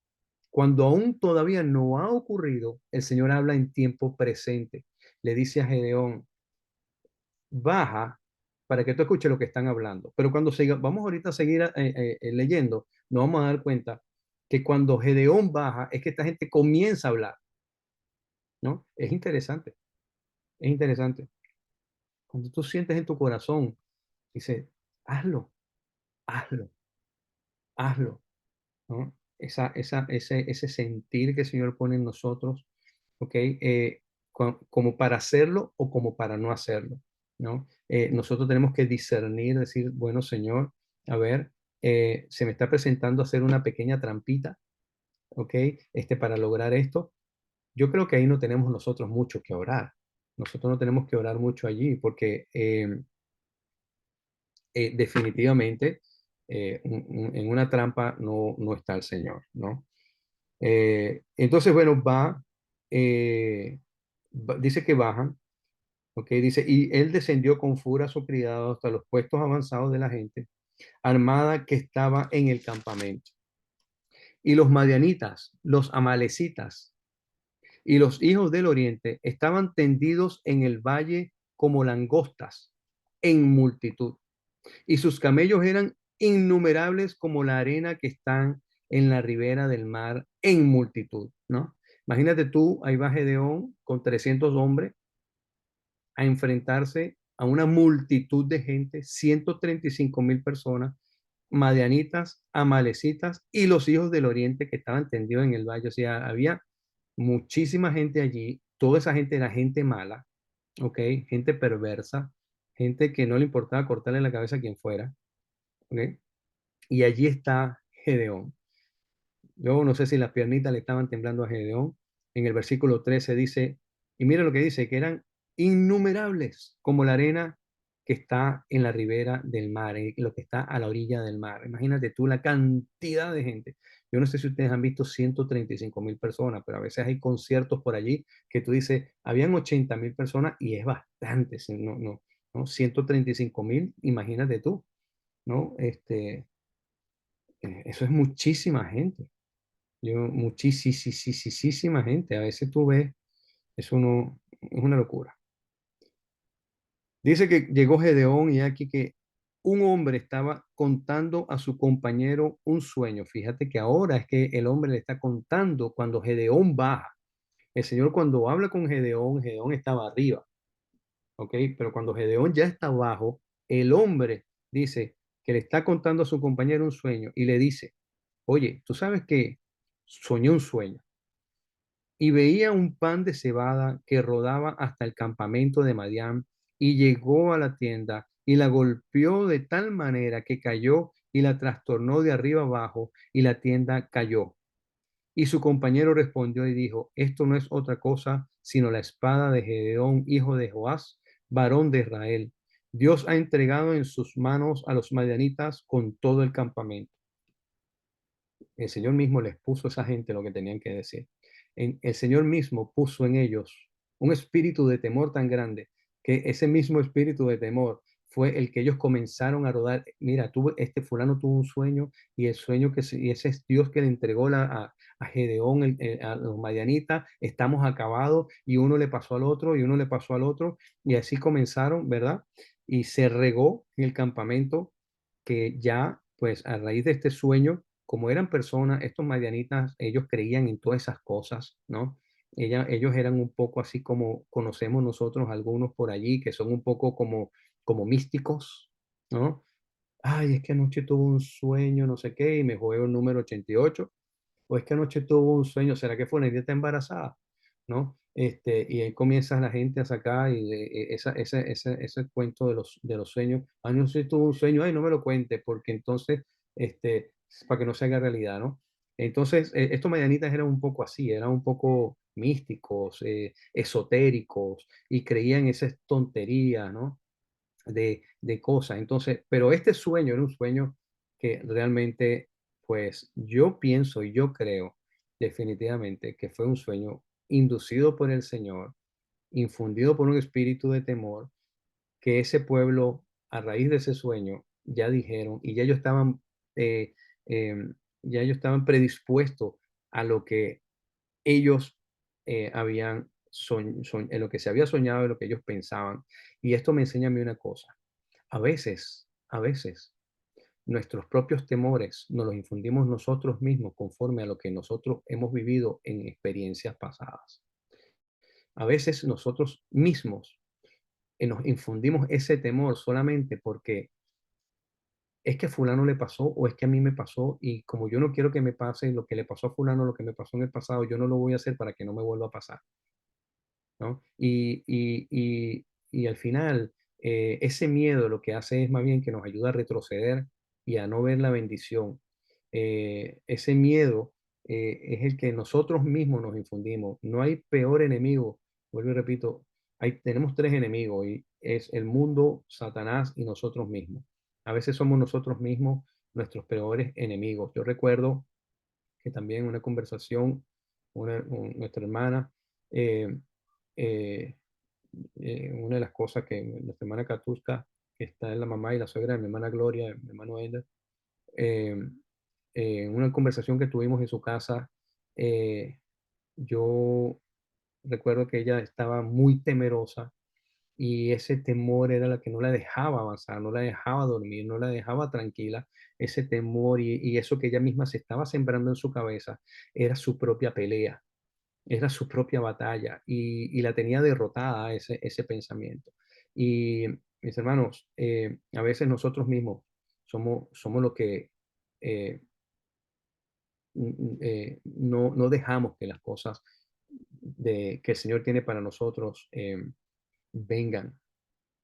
Cuando aún todavía no ha ocurrido, el Señor habla en tiempo presente. Le dice a Gedeón: baja para que tú escuches lo que están hablando. Pero cuando vamos ahorita a seguir leyendo, nos vamos a dar cuenta que cuando Gedeón baja es que esta gente comienza a hablar, ¿no? Es interesante. Cuando tú sientes en tu corazón, dice: hazlo, hazlo, hazlo, ¿no? Ese sentir que el Señor pone en nosotros, ¿ok? Como para hacerlo o como para no hacerlo, ¿no? Nosotros tenemos que discernir, decir: bueno, Señor, a ver, se me está presentando hacer una pequeña trampita, ¿ok? Para lograr esto. Yo creo que ahí no tenemos nosotros mucho que orar. Nosotros no tenemos que orar mucho allí porque definitivamente en una trampa no está el Señor, ¿no? Entonces, bueno, dice que bajan, ¿ok? Dice, y él descendió con furia a su criado hasta los puestos avanzados de la gente armada que estaba en el campamento. Y los madianitas, los amalecitas y los hijos del oriente estaban tendidos en el valle como langostas en multitud. Y sus camellos eran innumerables como la arena que están en la ribera del mar en multitud, ¿no? Imagínate tú, ahí va Gedeón con 300 hombres a enfrentarse a una multitud de gente, 135,000 personas, madianitas, amalecitas y los hijos del oriente que estaban tendidos en el valle. O sea, había muchísima gente allí. Toda esa gente era gente mala, ¿ok? Gente perversa, gente que no le importaba cortarle la cabeza a quien fuera, ¿ok? Y allí está Gedeón. Yo no sé si las piernitas le estaban temblando a Gedeón. En el versículo 13 dice, y mira lo que dice, que eran innumerables como la arena que está en la ribera del mar, lo que está a la orilla del mar. Imagínate tú la cantidad de gente. Yo no sé si ustedes han visto 135,000 personas, pero a veces hay conciertos por allí que tú dices, habían 80,000 personas y es bastante, no, 135,000, imagínate tú, ¿no? Eso es muchísima gente. Muchísima gente. A veces tú ves, eso no, es una locura. Dice que llegó Gedeón y aquí que un hombre estaba contando a su compañero un sueño. Fíjate que ahora es que el hombre le está contando cuando Gedeón baja. El Señor cuando habla con Gedeón, Gedeón estaba arriba, ¿ok? Pero cuando Gedeón ya está abajo, el hombre dice que le está contando a su compañero un sueño y le dice, oye, tú sabes que soñé un sueño y veía un pan de cebada que rodaba hasta el campamento de Madián y llegó a la tienda y la golpeó de tal manera que cayó y la trastornó de arriba abajo y la tienda cayó. Y su compañero respondió y dijo, esto no es otra cosa sino la espada de Gedeón, hijo de Joás, varón de Israel. Dios ha entregado en sus manos a los madianitas con todo el campamento. El Señor mismo les puso a esa gente lo que tenían que decir. El Señor mismo puso en ellos un espíritu de temor tan grande que ese mismo espíritu de temor fue el que ellos comenzaron a rodar. Mira, este fulano tuvo un sueño y el sueño y ese es Dios que le entregó a Gedeón, a los madianitas, estamos acabados y uno le pasó al otro y uno le pasó al otro y así comenzaron, ¿verdad? Y se regó en el campamento que ya, pues a raíz de este sueño, como eran personas, estos madianitas, ellos creían en todas esas cosas, ¿no? Ellos eran un poco así como conocemos nosotros algunos por allí, que son un poco como místicos, ¿no? Ay, es que anoche tuve un sueño, no sé qué, y me juego el número 88. O es que anoche tuvo un sueño, ¿será que Fulanita está embarazada? ¿No? Y ahí comienza la gente a sacar y ese cuento de los sueños. Ay, no sé, tuvo un sueño, ay, no me lo cuente, porque entonces, para que no se haga realidad, ¿no? Entonces, estos mañanitas eran un poco así, eran un poco místicos, esotéricos, y creían esas tonterías, ¿no? De cosas. Entonces, pero este sueño era un sueño que realmente, pues yo pienso y yo creo definitivamente que fue un sueño inducido por el Señor, infundido por un espíritu de temor, que ese pueblo, a raíz de ese sueño, ya dijeron y eh, ya ellos estaban predispuestos a lo que ellos habían en lo que se había soñado, en lo que ellos pensaban. Y esto me enseña a mí una cosa. A veces, nuestros propios temores nos los infundimos nosotros mismos conforme a lo que nosotros hemos vivido en experiencias pasadas. A veces nosotros mismos nos infundimos ese temor solamente porque es que a fulano le pasó o es que a mí me pasó y como yo no quiero que me pase lo que le pasó a fulano, lo que me pasó en el pasado, yo no lo voy a hacer para que no me vuelva a pasar. ¿No? Y al final, ese miedo lo que hace es más bien que nos ayuda a retroceder y a no ver la bendición. Ese miedo es el que nosotros mismos nos infundimos. No hay peor enemigo, vuelvo y repito, tenemos tres enemigos y es el mundo, Satanás y nosotros mismos. A veces somos nosotros mismos nuestros peores enemigos. Yo recuerdo que también una conversación, nuestra hermana, eh, eh, una de las cosas que nuestra hermana Katuska, que está en la mamá y la suegra de mi hermana Gloria, mi hermano Eder, eh, en una conversación que tuvimos en su casa, eh, yo recuerdo que ella estaba muy temerosa y ese temor era la que no la dejaba avanzar, no la dejaba dormir, no la dejaba tranquila. Ese temor y eso que ella misma se estaba sembrando en su cabeza era su propia pelea, era su propia batalla y la tenía derrotada ese pensamiento. Y mis hermanos, a veces nosotros mismos somos lo que no dejamos que las cosas que el Señor tiene para nosotros vengan,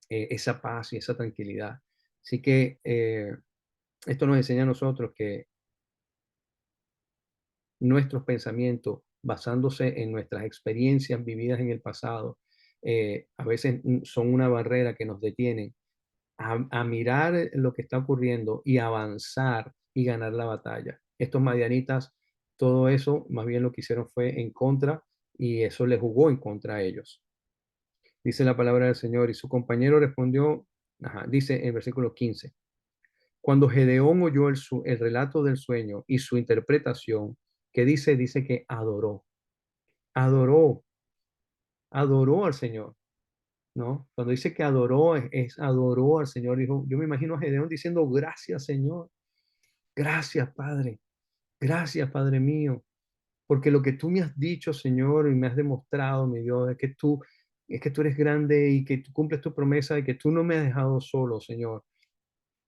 esa paz y esa tranquilidad. Así que esto nos enseña a nosotros que nuestros pensamientos, basándose en nuestras experiencias vividas en el pasado, a veces son una barrera que nos detienen a mirar lo que está ocurriendo y avanzar y ganar la batalla. Estos madianitas, todo eso, más bien lo que hicieron fue en contra y eso les jugó en contra a ellos. Dice la palabra del Señor y su compañero respondió, dice en versículo 15. Cuando Gedeón oyó el relato del sueño y su interpretación, que dice que adoró, adoró, adoró al Señor, ¿no? Cuando dice que adoró, adoró al Señor. Dijo, yo me imagino a Gedeón diciendo, gracias, Señor, gracias, Padre, gracias, Padre mío, porque lo que tú me has dicho, Señor, y me has demostrado, mi Dios, es que tú eres grande y que tú cumples tu promesa y que tú no me has dejado solo, Señor.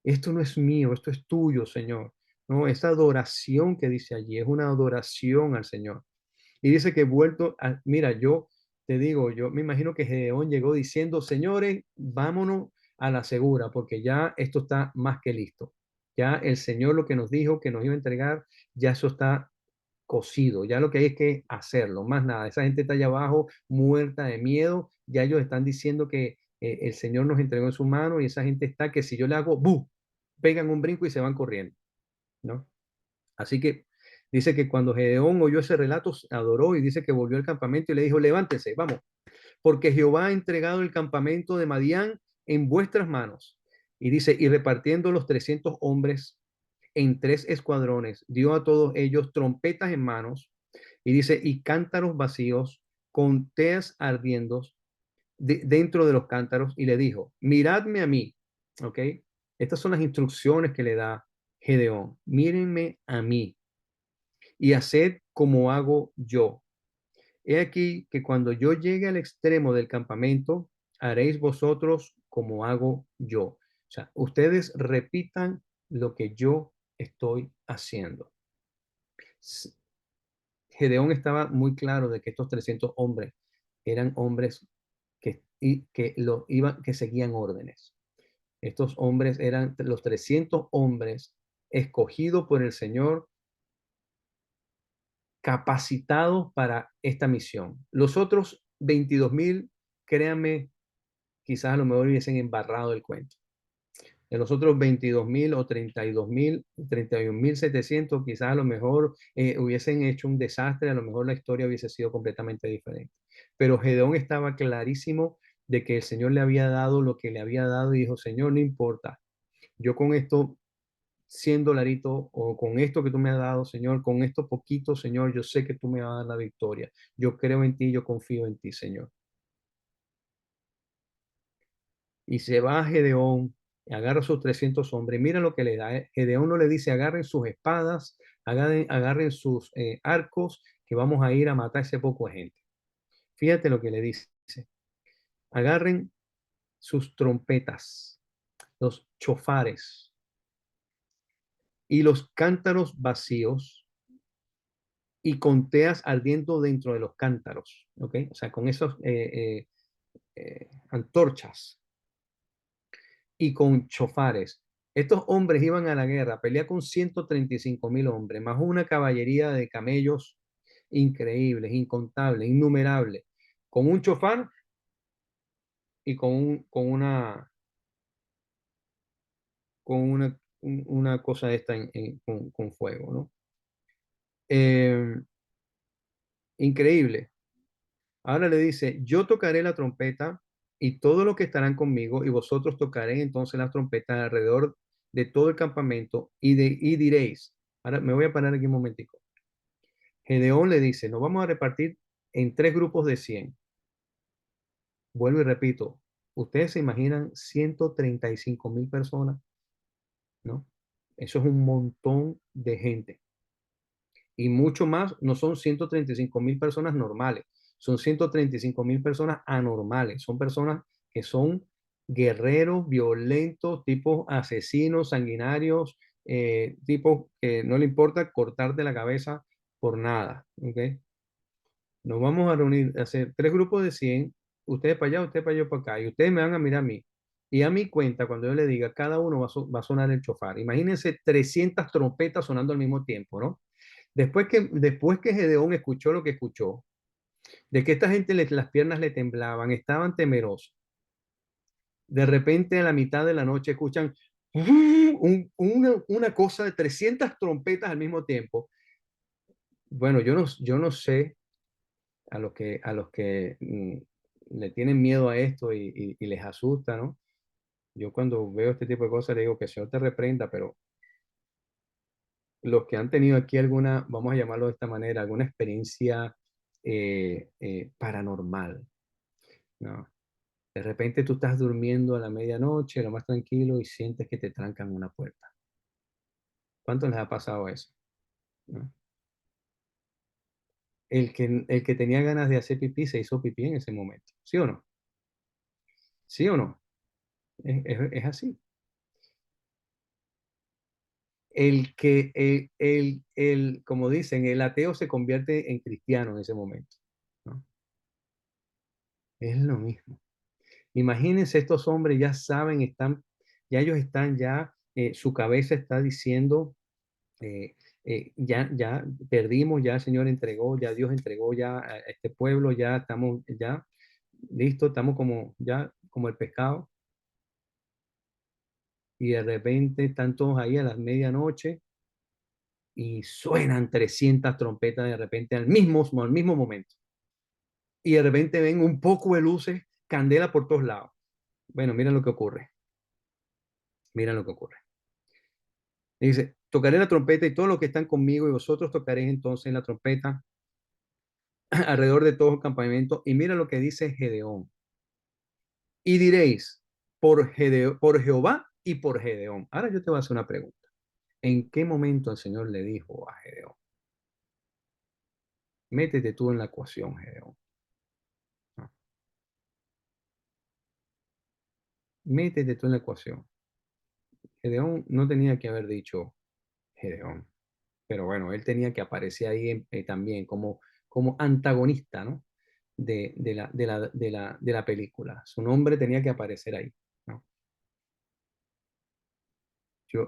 Esto no es mío, esto es tuyo, Señor. No, esa adoración que dice allí es una adoración al Señor. Y dice que mira, yo te digo, yo me imagino que Gedeón llegó diciendo, señores, vámonos a la segura, porque ya esto está más que listo. Ya el Señor lo que nos dijo que nos iba a entregar, ya eso está cocido. Ya lo que hay es que hacerlo, más nada. Esa gente está allá abajo muerta de miedo. Ya ellos están diciendo que el Señor nos entregó en su mano y esa gente está que si yo le hago, ¡bu! Pegan un brinco y se van corriendo, ¿no? Así que dice que cuando Gedeón oyó ese relato, adoró y dice que volvió al campamento y le dijo, levántense, vamos, porque Jehová ha entregado el campamento de Madián en vuestras manos. Y dice, y repartiendo los 300 hombres en 3 escuadrones, dio a todos ellos trompetas en manos, y dice, y cántaros vacíos, con teas ardiendo dentro de los cántaros, y le dijo, miradme a mí, ¿ok? Estas son las instrucciones que le da Gedeón, mírenme a mí y haced como hago yo. He aquí que cuando yo llegue al extremo del campamento, haréis vosotros como hago yo. O sea, ustedes repitan lo que yo estoy haciendo. Gedeón estaba muy claro de que estos 300 hombres eran hombres que seguían órdenes. Estos hombres eran los 300 hombres escogidos por el Señor, capacitados para esta misión. Los otros 22,000, créanme, quizás a lo mejor hubiesen embarrado el cuento. De los otros 22,000 o 32,000, 31,700, quizás a lo mejor hubiesen hecho un desastre, a lo mejor la historia hubiese sido completamente diferente. Pero Gedeón estaba clarísimo de que el Señor le había dado lo que le había dado y dijo, Señor, no importa, yo con esto 100 dolaritos o con esto que tú me has dado, Señor, con esto poquito, Señor, yo sé que tú me vas a dar la victoria. Yo creo en ti, yo confío en ti, Señor. Y se va Gedeón, agarra sus 300 hombres. Mira lo que le da. Gedeón no le dice, agarren sus espadas, agarren sus arcos, que vamos a ir a matar a ese poco de gente. Fíjate lo que le dice. Agarren sus trompetas, los chofares y los cántaros vacíos y con teas ardiendo dentro de los cántaros, ¿ok? O sea, con esos antorchas y con chofares. Estos hombres iban a la guerra, a pelear con 135,000 hombres, más una caballería de camellos increíbles, incontables, innumerables, con un chofar y con una una cosa de esta con fuego, ¿no? Eh, increíble. Ahora le dice, yo tocaré la trompeta y todos los que estarán conmigo y vosotros tocaréis entonces la trompeta alrededor de todo el campamento y diréis, ahora me voy a parar aquí un momentico. Gedeón le dice, nos vamos a repartir en 3 grupos de 100. Vuelvo y repito, ustedes se imaginan 135.000 personas, ¿no? Eso es un montón de gente. Y mucho más, no son 135.000 personas normales, son 135.000 personas anormales, son personas que son guerreros, violentos, tipos asesinos, sanguinarios, tipos que no le importa cortarte la cabeza por nada, ¿ok? Nos vamos a reunir, a hacer 3 grupos de 100, ustedes para allá, ustedes para allá, para acá, y ustedes me van a mirar a mí. Y a mi cuenta, cuando yo le diga, cada uno va a sonar el chofar. Imagínense 300 trompetas sonando al mismo tiempo, ¿no? Después que Gedeón escuchó lo que escuchó, de que esta gente las piernas le temblaban, estaban temerosos. De repente a la mitad de la noche escuchan una cosa de 300 trompetas al mismo tiempo. Bueno, yo no sé a los que le tienen miedo a esto y les asusta, ¿no? Yo cuando veo este tipo de cosas le digo que el Señor te reprenda, pero los que han tenido aquí alguna, vamos a llamarlo de esta manera, alguna experiencia paranormal, ¿no? De repente tú estás durmiendo a la medianoche, lo más tranquilo, y sientes que te trancan una puerta. ¿Cuánto les ha pasado eso? ¿No? El que tenía ganas de hacer pipí se hizo pipí en ese momento. ¿Sí o no? ¿Sí o no? Es así. Como dicen, el ateo se convierte en cristiano en ese momento, ¿no? Es lo mismo. Imagínense, estos hombres ya saben, ya ellos están ya, su cabeza está diciendo, ya perdimos, ya el Señor entregó, ya Dios entregó ya a este pueblo, ya estamos ya listos, estamos como ya como el pescado, y de repente están todos ahí a las medianoche y suenan 300 trompetas de repente al mismo momento. Y de repente ven un poco de luces, candela por todos lados. Bueno, miren lo que ocurre. Miren lo que ocurre. Dice, tocaré la trompeta y todos los que están conmigo y vosotros tocaréis entonces la trompeta alrededor de todo el campamento. Y mira lo que dice Gedeón. Y diréis, por Jehová y por Gedeón. Ahora yo te voy a hacer una pregunta. ¿En qué momento el Señor le dijo a Gedeón? Métete tú en la ecuación, Gedeón. ¿No? Métete tú en la ecuación. Gedeón no tenía que haber dicho Gedeón, pero bueno, él tenía que aparecer ahí también como antagonista, ¿no? De la película. Su nombre tenía que aparecer ahí, ¿no?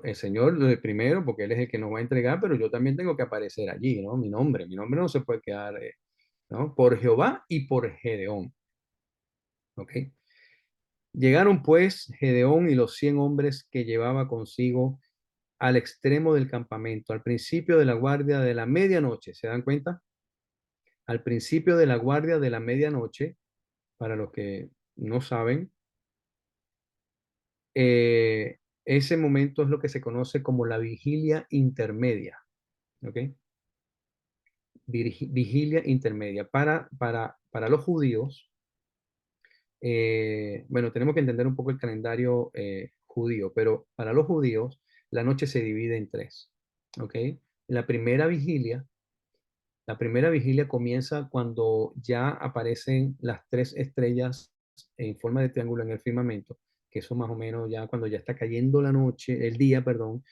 El Señor, primero, porque Él es el que nos va a entregar, pero yo también tengo que aparecer allí, ¿no? Mi nombre no se puede quedar, ¿no? Por Jehová y por Gedeón, ¿ok? Llegaron pues Gedeón y los 100 hombres que llevaba consigo al extremo del campamento, al principio de la guardia de la medianoche. ¿Se dan cuenta? Al principio de la guardia de la medianoche, para los que no saben, ese momento es lo que se conoce como la vigilia intermedia, ¿ok? Vigilia intermedia. Para los judíos, bueno, tenemos que entender un poco el calendario judío, pero para los judíos la noche se divide en 3, ¿ok? La primera vigilia La primera vigilia comienza cuando ya aparecen las 3 estrellas en forma de triángulo en el firmamento, que eso más o menos ya cuando ya está cayendo la noche, el día, perdón,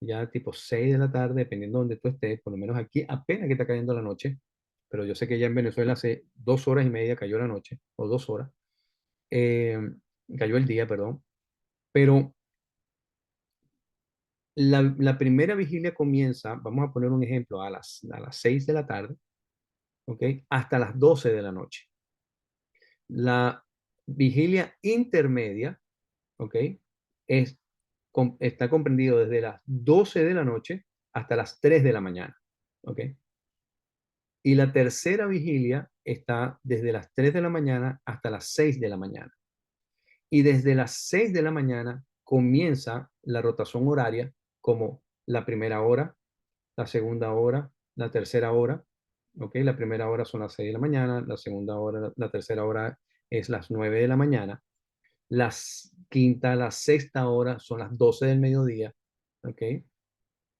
ya tipo 6 de la tarde, dependiendo de donde tú estés, por lo menos aquí apenas que está cayendo la noche, pero yo sé que ya en Venezuela hace 2 horas y media cayó la noche, o 2 horas, eh, cayó el día, perdón, pero la primera vigilia comienza, vamos a poner un ejemplo, a las 6 de la tarde, ¿ok? Hasta las 12 de la noche. La vigilia intermedia, ¿ok? Es está comprendido desde las 12 de la noche hasta las 3 de la mañana. ¿Ok? Y la tercera vigilia está desde las 3 de la mañana hasta las 6 de la mañana. Y desde las 6 de la mañana comienza la rotación horaria como la primera hora, la segunda hora, la tercera hora. ¿Ok? La primera hora son las 6 de la mañana, la segunda hora, la tercera hora es las 9 de la mañana, la quinta, la sexta hora son las 12 del mediodía. ¿Ok?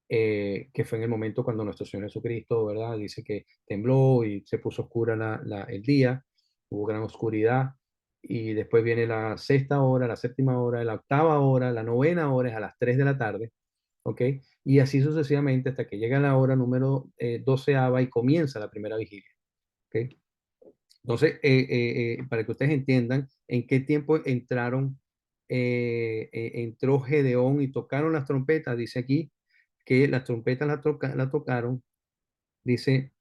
Que fue en el momento cuando nuestro Señor Jesucristo, ¿verdad? Dice que tembló y se puso oscura el día, hubo gran oscuridad, y después viene la sexta hora, la séptima hora, la octava hora, la novena hora es a las 3 de la tarde, ¿ok? Y así sucesivamente hasta que llega la hora número doceava y comienza la primera vigilia, ¿ok? Entonces, para que ustedes entiendan en qué tiempo entró Gedeón y tocaron las trompetas, dice aquí que las trompetas la tocaron, dice,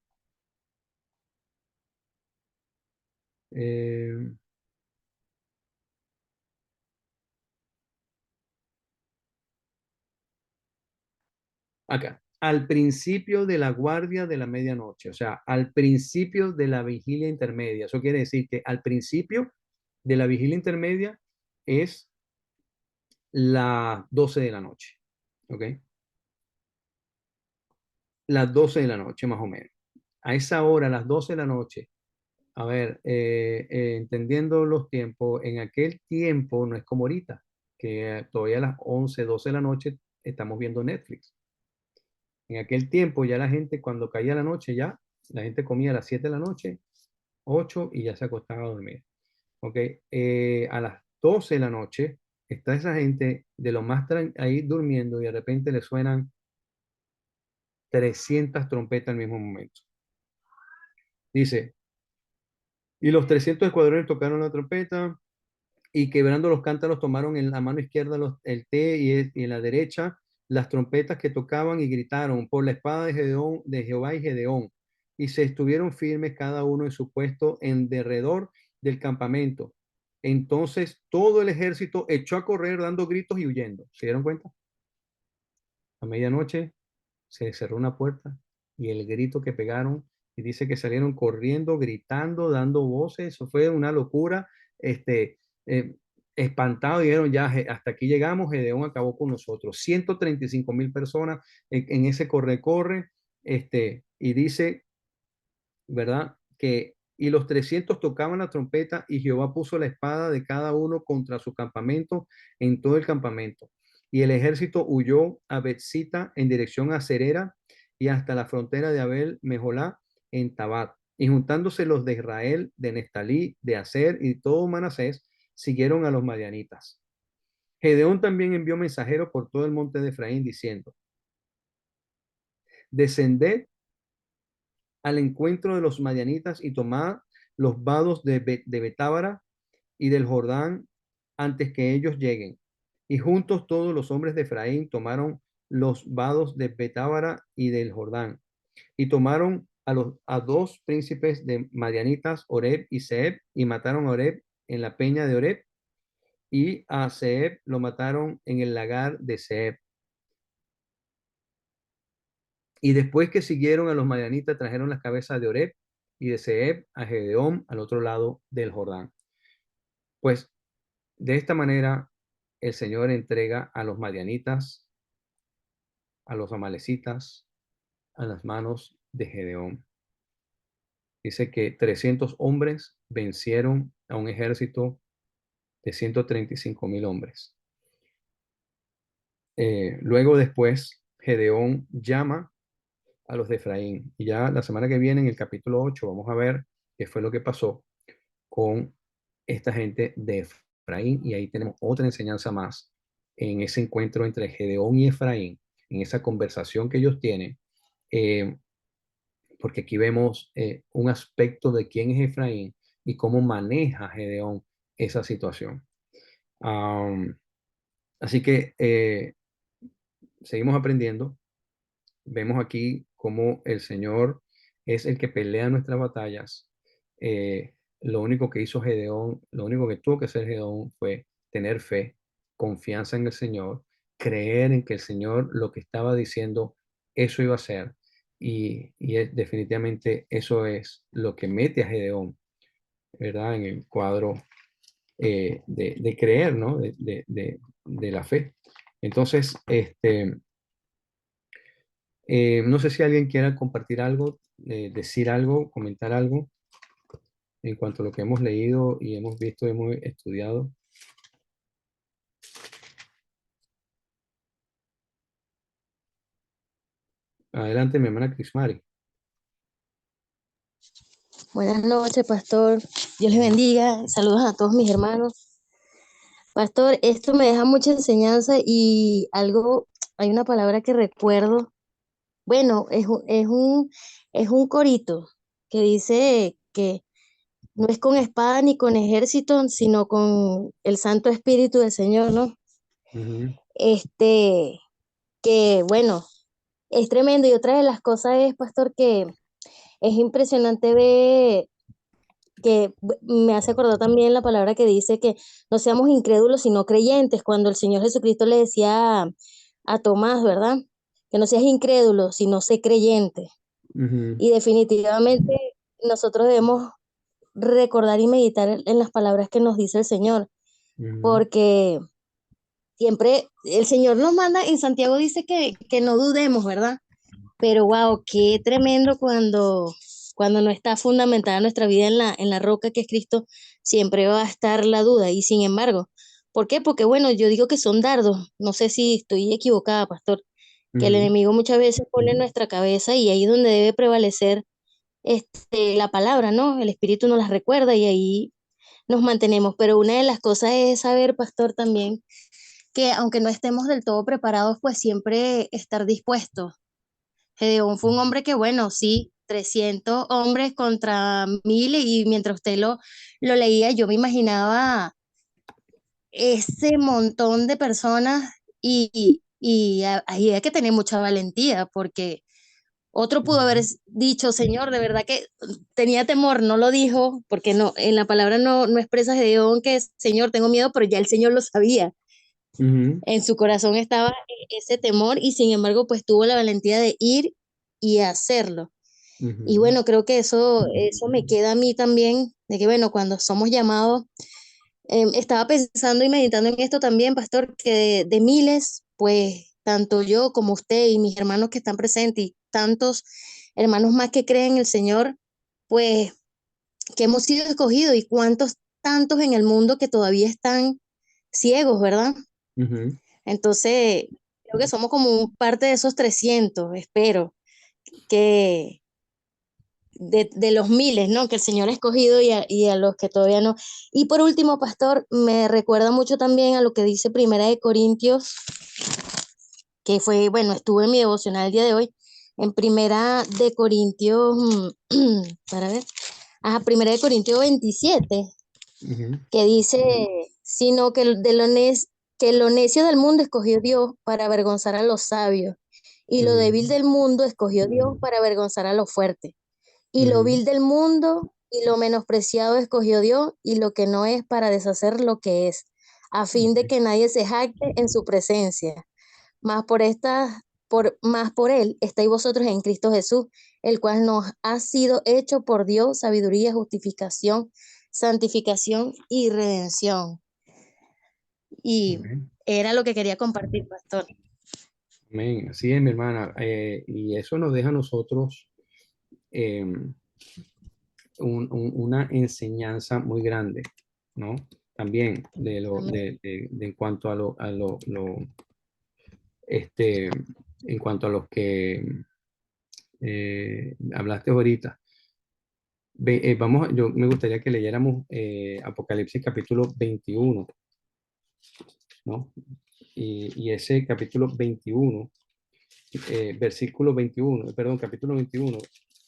eh, acá, al principio de la guardia de la medianoche, o sea, al principio de la vigilia intermedia. Eso quiere decir que al principio de la vigilia intermedia es las 12 de la noche, ¿ok? Las 12 de la noche más o menos. A esa hora, las 12 de la noche, a ver, entendiendo los tiempos, en aquel tiempo no es como ahorita, que todavía a las 11 12 de la noche estamos viendo Netflix. En aquel tiempo ya la gente cuando caía la noche ya, la gente comía a las 7 de la noche, 8 y ya se acostaba a dormir. ¿Ok? A las 12 de la noche está esa gente de lo más ahí durmiendo y de repente le suenan 300 trompetas al mismo momento. Dice, y los 300 escuadrones tocaron la trompeta, y quebrando los cántaros tomaron en la mano izquierda el té y en la derecha las trompetas que tocaban y gritaron por la espada de Gedeón, de Jehová y Gedeón. Y se estuvieron firmes cada uno en su puesto en derredor del campamento. Entonces todo el ejército echó a correr dando gritos y huyendo. ¿Se dieron cuenta? A medianoche se cerró una puerta y el grito que pegaron, y dice que salieron corriendo, gritando, dando voces, eso fue una locura, este, eh, espantado, dijeron ya, hasta aquí llegamos, Gedeón acabó con nosotros, 135,000 personas en ese corre-corre, y dice, ¿verdad? Que, y los 300 tocaban la trompeta y Jehová puso la espada de cada uno contra su campamento en todo el campamento. Y el ejército huyó a Betzita en dirección a Cerera y hasta la frontera de Abel Mejolá en Tabat. Y juntándose los de Israel, de Neftalí, de Aser y todo Manasés, siguieron a los madianitas. Gedeón también envió mensajeros por todo el monte de Efraín diciendo, descended al encuentro de los madianitas y tomad los vados de Betábara y del Jordán antes que ellos lleguen. Y juntos todos los hombres de Efraín tomaron los vados de Betábara y del Jordán. Y tomaron a dos príncipes de madianitas, Oreb y Zeeb, y mataron a Oreb en la peña de Oreb, y a Zeeb lo mataron en el lagar de Zeeb. Y después que siguieron a los madianitas, trajeron las cabezas de Oreb y de Zeeb a Gedeón al otro lado del Jordán. Pues de esta manera el Señor entrega a los madianitas, a los amalecitas, a las manos de Gedeón. Dice que 300 hombres vencieron a un ejército de 135,000 hombres. Luego después, Gedeón llama a los de Efraín. Y ya la semana que viene, en el capítulo 8, vamos a ver qué fue lo que pasó con esta gente de Efraín. Y ahí tenemos otra enseñanza más en ese encuentro entre Gedeón y Efraín, en esa conversación que ellos tienen, eh, porque aquí vemos un aspecto de quién es Efraín y cómo maneja Gedeón esa situación. Um, Así que seguimos aprendiendo. Vemos aquí cómo el Señor es el que pelea nuestras batallas. Lo único que hizo Gedeón, lo único que tuvo que hacer Gedeón fue tener fe, confianza en el Señor creer en que el Señor lo que estaba diciendo, eso iba a ser. Definitivamente eso es lo que mete a Gedeón, ¿verdad? En el cuadro de creer, ¿no? De la fe. Entonces, no sé si alguien quiera compartir algo, decir algo, comentar algo en cuanto a lo que hemos leído y hemos visto, hemos estudiado. Adelante, mi hermana Crismari. Buenas noches, pastor. Dios les bendiga. Saludos a todos mis hermanos. Pastor, esto me deja mucha enseñanza y algo, hay una palabra que recuerdo. Bueno, es un corito que dice que no es con espada ni con ejército, sino con el Santo Espíritu del Señor, ¿no? Ujú, Este, que bueno, es tremendo. Y otra de las cosas es, pastor, que es impresionante ver que me hace acordar también la palabra que dice que no seamos incrédulos, sino creyentes, cuando el Señor Jesucristo le decía a Tomás, ¿verdad? Que no seas incrédulo, sino sé creyente. ujú, Y definitivamente nosotros debemos recordar y meditar en las palabras que nos dice el Señor, ujú, porque siempre el Señor nos manda, en Santiago dice que no dudemos, ¿verdad? Pero wow, qué tremendo cuando no está fundamentada nuestra vida en la roca que es Cristo, siempre va a estar la duda. Y sin embargo, ¿por qué? Porque bueno, yo digo que son dardos. No sé si estoy equivocada, pastor, que el ujú, enemigo muchas veces pone en nuestra cabeza y ahí es donde debe prevalecer la palabra, ¿no? El Espíritu nos las recuerda y ahí nos mantenemos. Pero una de las cosas es saber, pastor, también que aunque no estemos del todo preparados, pues siempre estar dispuestos. Gedeón fue un hombre que, bueno, sí, 300 hombres contra 1000 y mientras usted lo leía, yo me imaginaba ese montón de personas ahí hay que tener mucha valentía porque otro pudo haber ujú, dicho, Señor, de verdad que tenía temor, no lo dijo, porque no, en la palabra no expresa Gedeón que, Señor, tengo miedo, pero ya el Señor lo sabía. ujú, En su corazón estaba ese temor y sin embargo, pues tuvo la valentía de ir y hacerlo. Y ujú, bueno, creo que eso me queda a mí también, de que bueno, cuando somos llamados, estaba pensando y meditando en esto también, pastor, que de miles, pues tanto yo como usted y mis hermanos que están presentes y tantos hermanos más que creen en el Señor, pues que hemos sido escogidos y cuántos tantos en el mundo que todavía están ciegos, ¿verdad? ujú, Entonces, creo que somos como parte de esos 300 espero, que de los miles, ¿no? Que el Señor ha escogido y a los que todavía no. Y por último, pastor, me recuerda mucho también a lo que dice Primera de Corintios, que fue, bueno, estuve en mi devocional el día de hoy, en Primera de Corintios, para ver, Primera de Corintios 27 ujú, que dice, sino que que lo necio del mundo escogió Dios para avergonzar a los sabios, y lo débil ujú, del mundo escogió Dios para avergonzar a los fuertes. Y lo ujú, vil del mundo y lo menospreciado escogió Dios y lo que no es para deshacer lo que es, a fin de que nadie se jacte en su presencia. Más por más por él estáis vosotros en Cristo Jesús, el cual nos ha sido hecho por Dios sabiduría, justificación, santificación y redención. Y amén. era lo que quería compartir, pastor. Amén. Así es, mi hermana. Y eso nos deja a nosotros eh, una enseñanza muy grande, ¿no? También Amén. de en cuanto a este, en cuanto a los que hablaste ahorita. Yo me gustaría que leyéramos Apocalipsis capítulo 21, ¿no? Y ese capítulo 21, versículo 21, perdón, capítulo 21,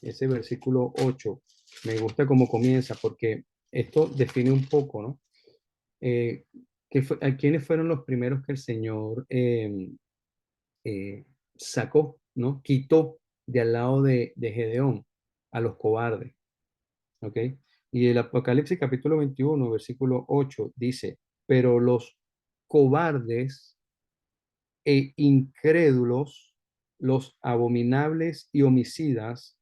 ese versículo 8, me gusta cómo comienza porque esto define un poco, ¿no? Eh, ¿A quiénes fueron los primeros que el Señor sacó, ¿no? Quitó de al lado de Gedeón a los cobardes, ¿ok? Y el Apocalipsis capítulo 21, versículo 8 dice, pero los cobardes e incrédulos, los abominables y homicidas,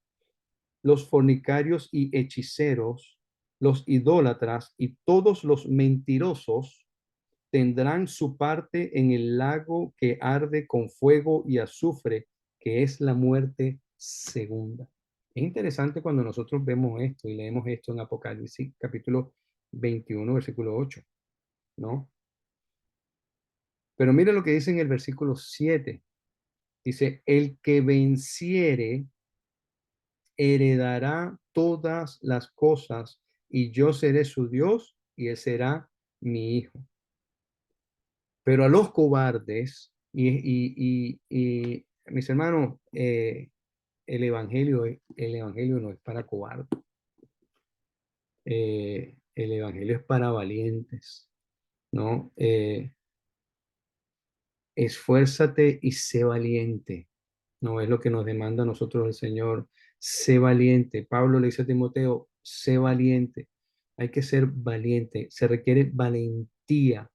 los fornicarios y hechiceros, los idólatras y todos los mentirosos tendrán su parte en el lago que arde con fuego y azufre, que es la muerte segunda. Es interesante cuando nosotros vemos esto y leemos esto en Apocalipsis capítulo 21, versículo 8, ¿no? Pero mira lo que dice en el versículo 7. Dice, el que venciere heredará todas las cosas y yo seré su Dios y él será mi hijo. Pero a los cobardes, mis hermanos, el evangelio no es para cobardes, el evangelio es para valientes, ¿no? Esfuérzate y sé valiente, ¿no? Es lo que nos demanda a nosotros el Señor, sé valiente. Pablo le dice a Timoteo, sé valiente, hay que ser valiente, se requiere valentía,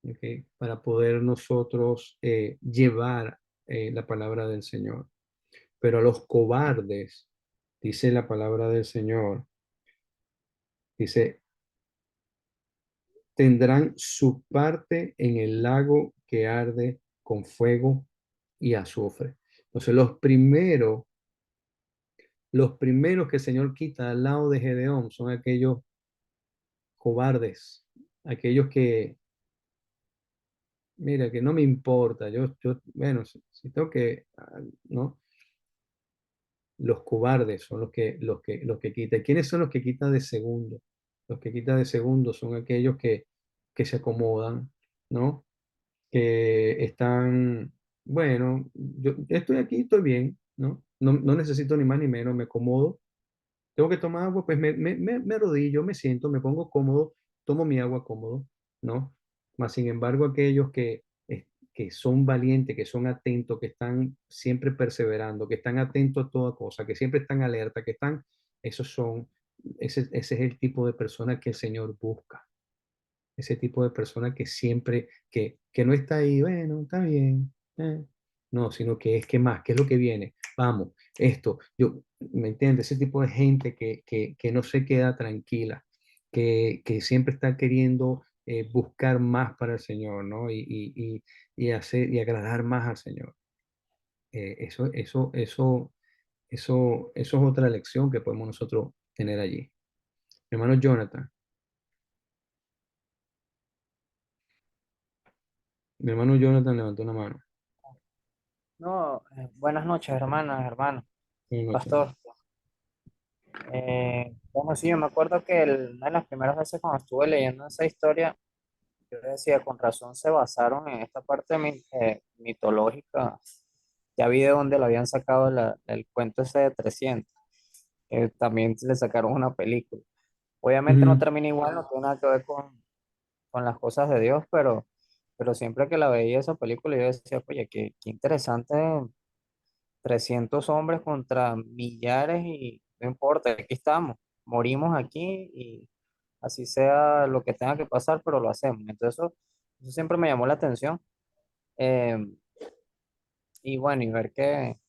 ¿ok? Para poder nosotros llevar la palabra del Señor. Pero a los cobardes, dice la palabra del Señor, dice, tendrán su parte en el lago que arde con fuego y azufre. Entonces, los primeros que el Señor quita al lado de Gedeón son aquellos cobardes, aquellos que, mira, que no me importa, bueno, si tengo que, ¿no? Los cobardes son los que quitan. ¿Quiénes son los que quitan de segundo? Los que quitan de segundo son aquellos que se acomodan, ¿no? Que están, bueno, yo estoy aquí, estoy bien, ¿no? No necesito ni más ni menos, me acomodo. Tengo que tomar agua, pues me arrodillo, me siento, me pongo cómodo, tomo mi agua cómodo, ¿no? Mas, sin embargo, aquellos que son valientes, que son atentos, que están siempre perseverando, que están atentos a toda cosa, que siempre están alerta, esos son, ese es el tipo de persona que el Señor busca. Ese tipo de persona que siempre, que no está ahí, bueno, está bien. No, sino que es que más, ¿qué es lo que viene? Vamos, esto, ¿me entiendes? Ese tipo de gente que no se queda tranquila, que siempre está queriendo buscar más para el Señor, ¿no? Y hacer y agradar más al Señor. Eso es otra lección que podemos nosotros tener allí. Mi hermano Jonathan levantó una mano. No, buenas noches, hermanas, hermanos, Buenas noches. pastor. Bueno, sí, yo me acuerdo que una de las primeras veces cuando estuve leyendo esa historia, yo decía, con razón se basaron en esta parte mitológica. Ya vi de dónde lo habían sacado el cuento ese de 300. También le sacaron una película. Obviamente no Ujú. termina igual, no tiene nada que ver con las cosas de Dios, pero siempre que la veía esa película, yo decía, oye, qué interesante 300 hombres contra millares y no importa, aquí estamos, morimos aquí y así sea lo que tenga que pasar, pero lo hacemos. Entonces eso siempre me llamó la atención. eh, y bueno, y ver que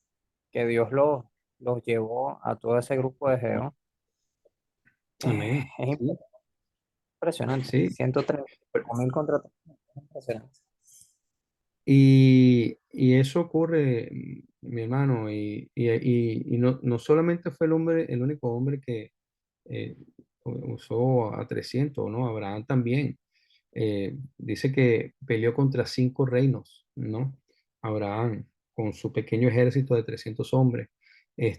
Dios los llevó a todo ese grupo de Gedeón, Amén. es Sí, impresionante. sí. 135.000 contra 300, es impresionante. Y eso ocurre, mi hermano, y no solamente fue el único hombre que eh, usó a 300, ¿no? Abraham también. Dice que peleó contra 5 reinos, ¿no? Abraham, con su pequeño ejército de 300 hombres. Por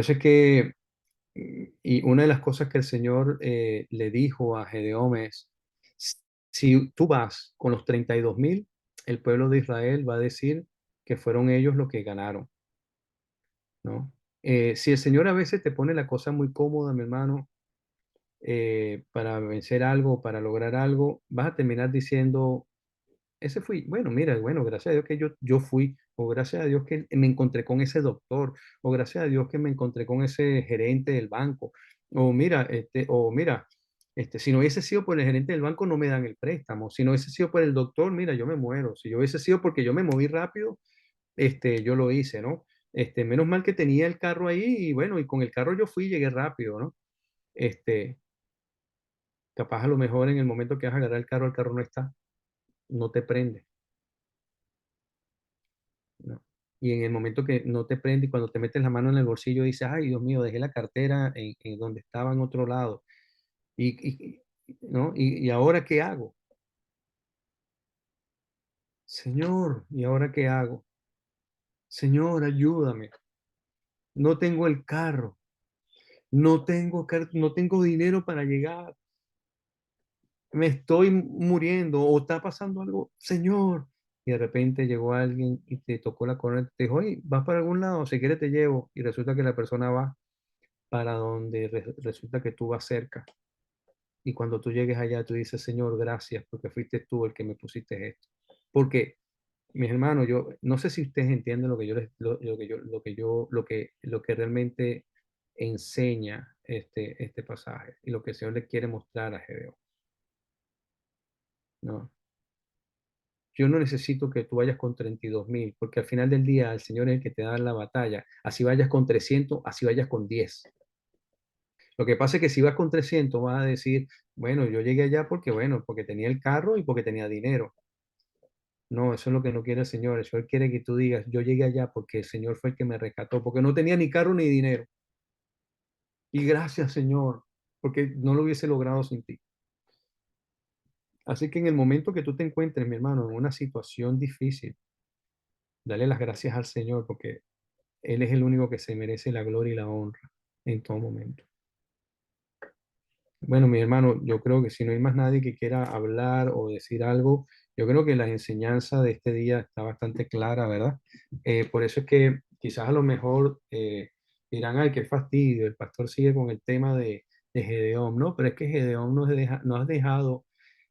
eso es que, y una de las cosas que el Señor le dijo a Gedeón es, si tú vas con los 32.000, el pueblo de Israel va a decir que fueron ellos los que ganaron, ¿no? Si el Señor a veces te pone la cosa muy cómoda, mi hermano, para vencer algo, para lograr algo, vas a terminar diciendo, ese fui, bueno, mira, bueno, gracias a Dios que yo fui, o gracias a Dios que me encontré con ese doctor, o gracias a Dios que me encontré con ese gerente del banco, o mira, Si no hubiese sido por el gerente del banco, no me dan el préstamo. Si no hubiese sido por el doctor, mira, yo me muero. Si yo hubiese sido porque yo me moví rápido, yo lo hice, ¿no? Menos mal que tenía el carro ahí y bueno, y con el carro yo fui y llegué rápido, ¿no? Este, capaz a lo mejor en el momento que vas a agarrar el carro no está, no te prende, ¿no? Y en el momento que no te prende y cuando te metes la mano en el bolsillo dices, ay, Dios mío, dejé la cartera en donde estaba en otro lado. ¿No? ¿Y ahora qué hago? Señor, ¿y ahora qué hago? Señor, ayúdame. No tengo el carro. No tengo dinero para llegar. Me estoy muriendo o está pasando algo. Señor. Y de repente llegó alguien y te tocó la corneta y te dijo, oye, ¿vas para algún lado? Si quieres te llevo. Y resulta que la persona va para donde resulta que tú vas cerca. Y cuando tú llegues allá, tú dices, Señor, gracias, porque fuiste tú el que me pusiste esto. Porque, mis hermanos, yo no sé si ustedes entienden lo que yo lo que realmente enseña este pasaje y lo que el Señor le quiere mostrar a Gedeón, ¿no? Yo no necesito que tú vayas con 32,000, porque al final del día el Señor es el que te da la batalla. Así vayas con 300, así vayas con 10. Lo que pasa es que si vas con 300, vas a decir, bueno, yo llegué allá porque, bueno, porque tenía el carro y porque tenía dinero. No, eso es lo que no quiere el Señor. El Señor quiere que tú digas, yo llegué allá porque el Señor fue el que me rescató, porque no tenía ni carro ni dinero. Y gracias, Señor, porque no lo hubiese logrado sin ti. Así que en el momento que tú te encuentres, mi hermano, en una situación difícil, dale las gracias al Señor, porque Él es el único que se merece la gloria y la honra en todo momento. Bueno, mi hermano, yo creo que si no hay más nadie que quiera hablar o decir algo, yo creo que la enseñanza de este día está bastante clara, ¿verdad? Por eso es que quizás a lo mejor dirán, ay, qué fastidio, el pastor sigue con el tema de Gedeón, ¿no? Pero es que Gedeón nos has dejado,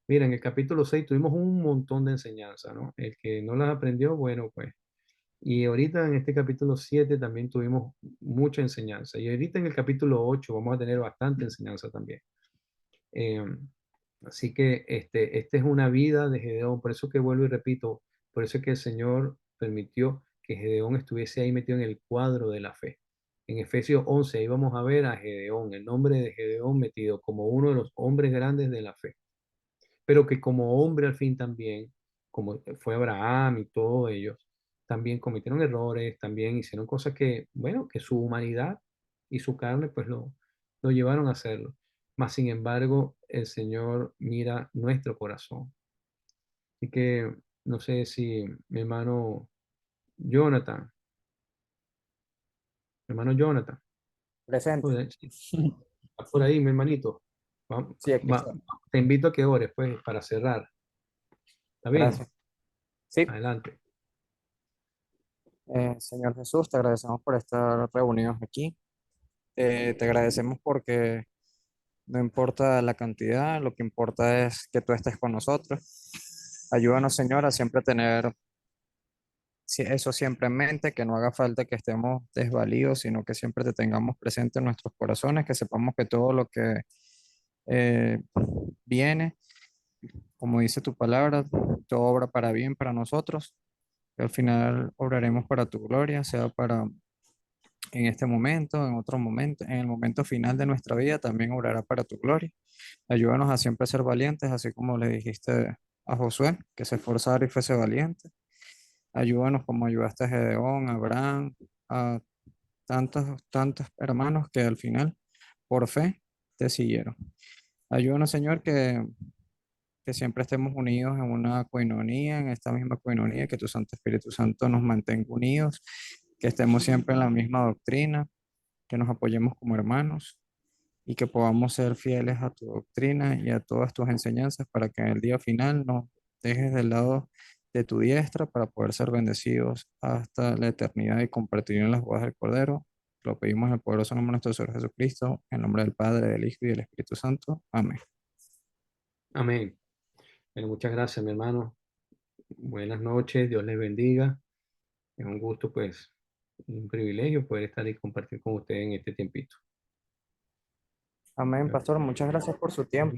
mira, en el capítulo 6 tuvimos un montón de enseñanza, ¿no? El que no las aprendió, bueno, pues. Y ahorita en este capítulo 7 también tuvimos mucha enseñanza. Y ahorita en el capítulo 8 vamos a tener bastante enseñanza también. Eh, Así que esta es una vida de Gedeón, por eso que vuelvo y repito, por eso es que el Señor permitió que Gedeón estuviese ahí metido en el cuadro de la fe. En Efesios 11, ahí vamos a ver a Gedeón, el nombre de Gedeón metido como uno de los hombres grandes de la fe, pero que como hombre al fin también, como fue Abraham y todos ellos, también cometieron errores, también hicieron cosas que, bueno, que su humanidad y su carne pues lo llevaron a hacerlo. Mas, sin embargo, el Señor mira nuestro corazón. Así que no sé si Jonathan, mi hermano Jonathan, Presente. pues, sí, está por ahí, mi hermanito. Sí, aquí Va- está. te invito a que ores, pues, para cerrar. ¿Está bien? Gracias. Sí, Adelante. Señor Jesús, te agradecemos por estar reunidos aquí. Te agradecemos porque no importa la cantidad, lo que importa es que tú estés con nosotros. Ayúdanos, Señor, a siempre tener eso siempre en mente, que no haga falta que estemos desvalidos, sino que siempre te tengamos presente en nuestros corazones, que sepamos que todo lo que eh, viene, como dice tu palabra, todo obra para bien para nosotros, que al final obraremos para tu gloria, sea para en este momento, en otro momento, en el momento final de nuestra vida, también obrará para tu gloria. Ayúdanos a siempre ser valientes, así como le dijiste a Josué, que se esforzara y fuese valiente. Ayúdanos como ayudaste a Gedeón, a Abraham, a tantos hermanos que al final, por fe, te siguieron. Ayúdanos, Señor, que siempre estemos unidos en una coinonía, en esta misma coinonía, que tu Santo Espíritu Santo nos mantenga unidos, que estemos siempre en la misma doctrina, que nos apoyemos como hermanos y que podamos ser fieles a tu doctrina y a todas tus enseñanzas para que en el día final nos dejes del lado de tu diestra para poder ser bendecidos hasta la eternidad y compartir en las bodas del Cordero. Lo pedimos en el poderoso nombre de nuestro Señor Jesucristo, en nombre del Padre, del Hijo y del Espíritu Santo. Amén. Amén. Bueno, muchas gracias, mi hermano. Buenas noches, Dios les bendiga. Es un gusto, pues, un privilegio poder estar y compartir con ustedes en este tiempito. Amén, pastor. Muchas gracias por su tiempo.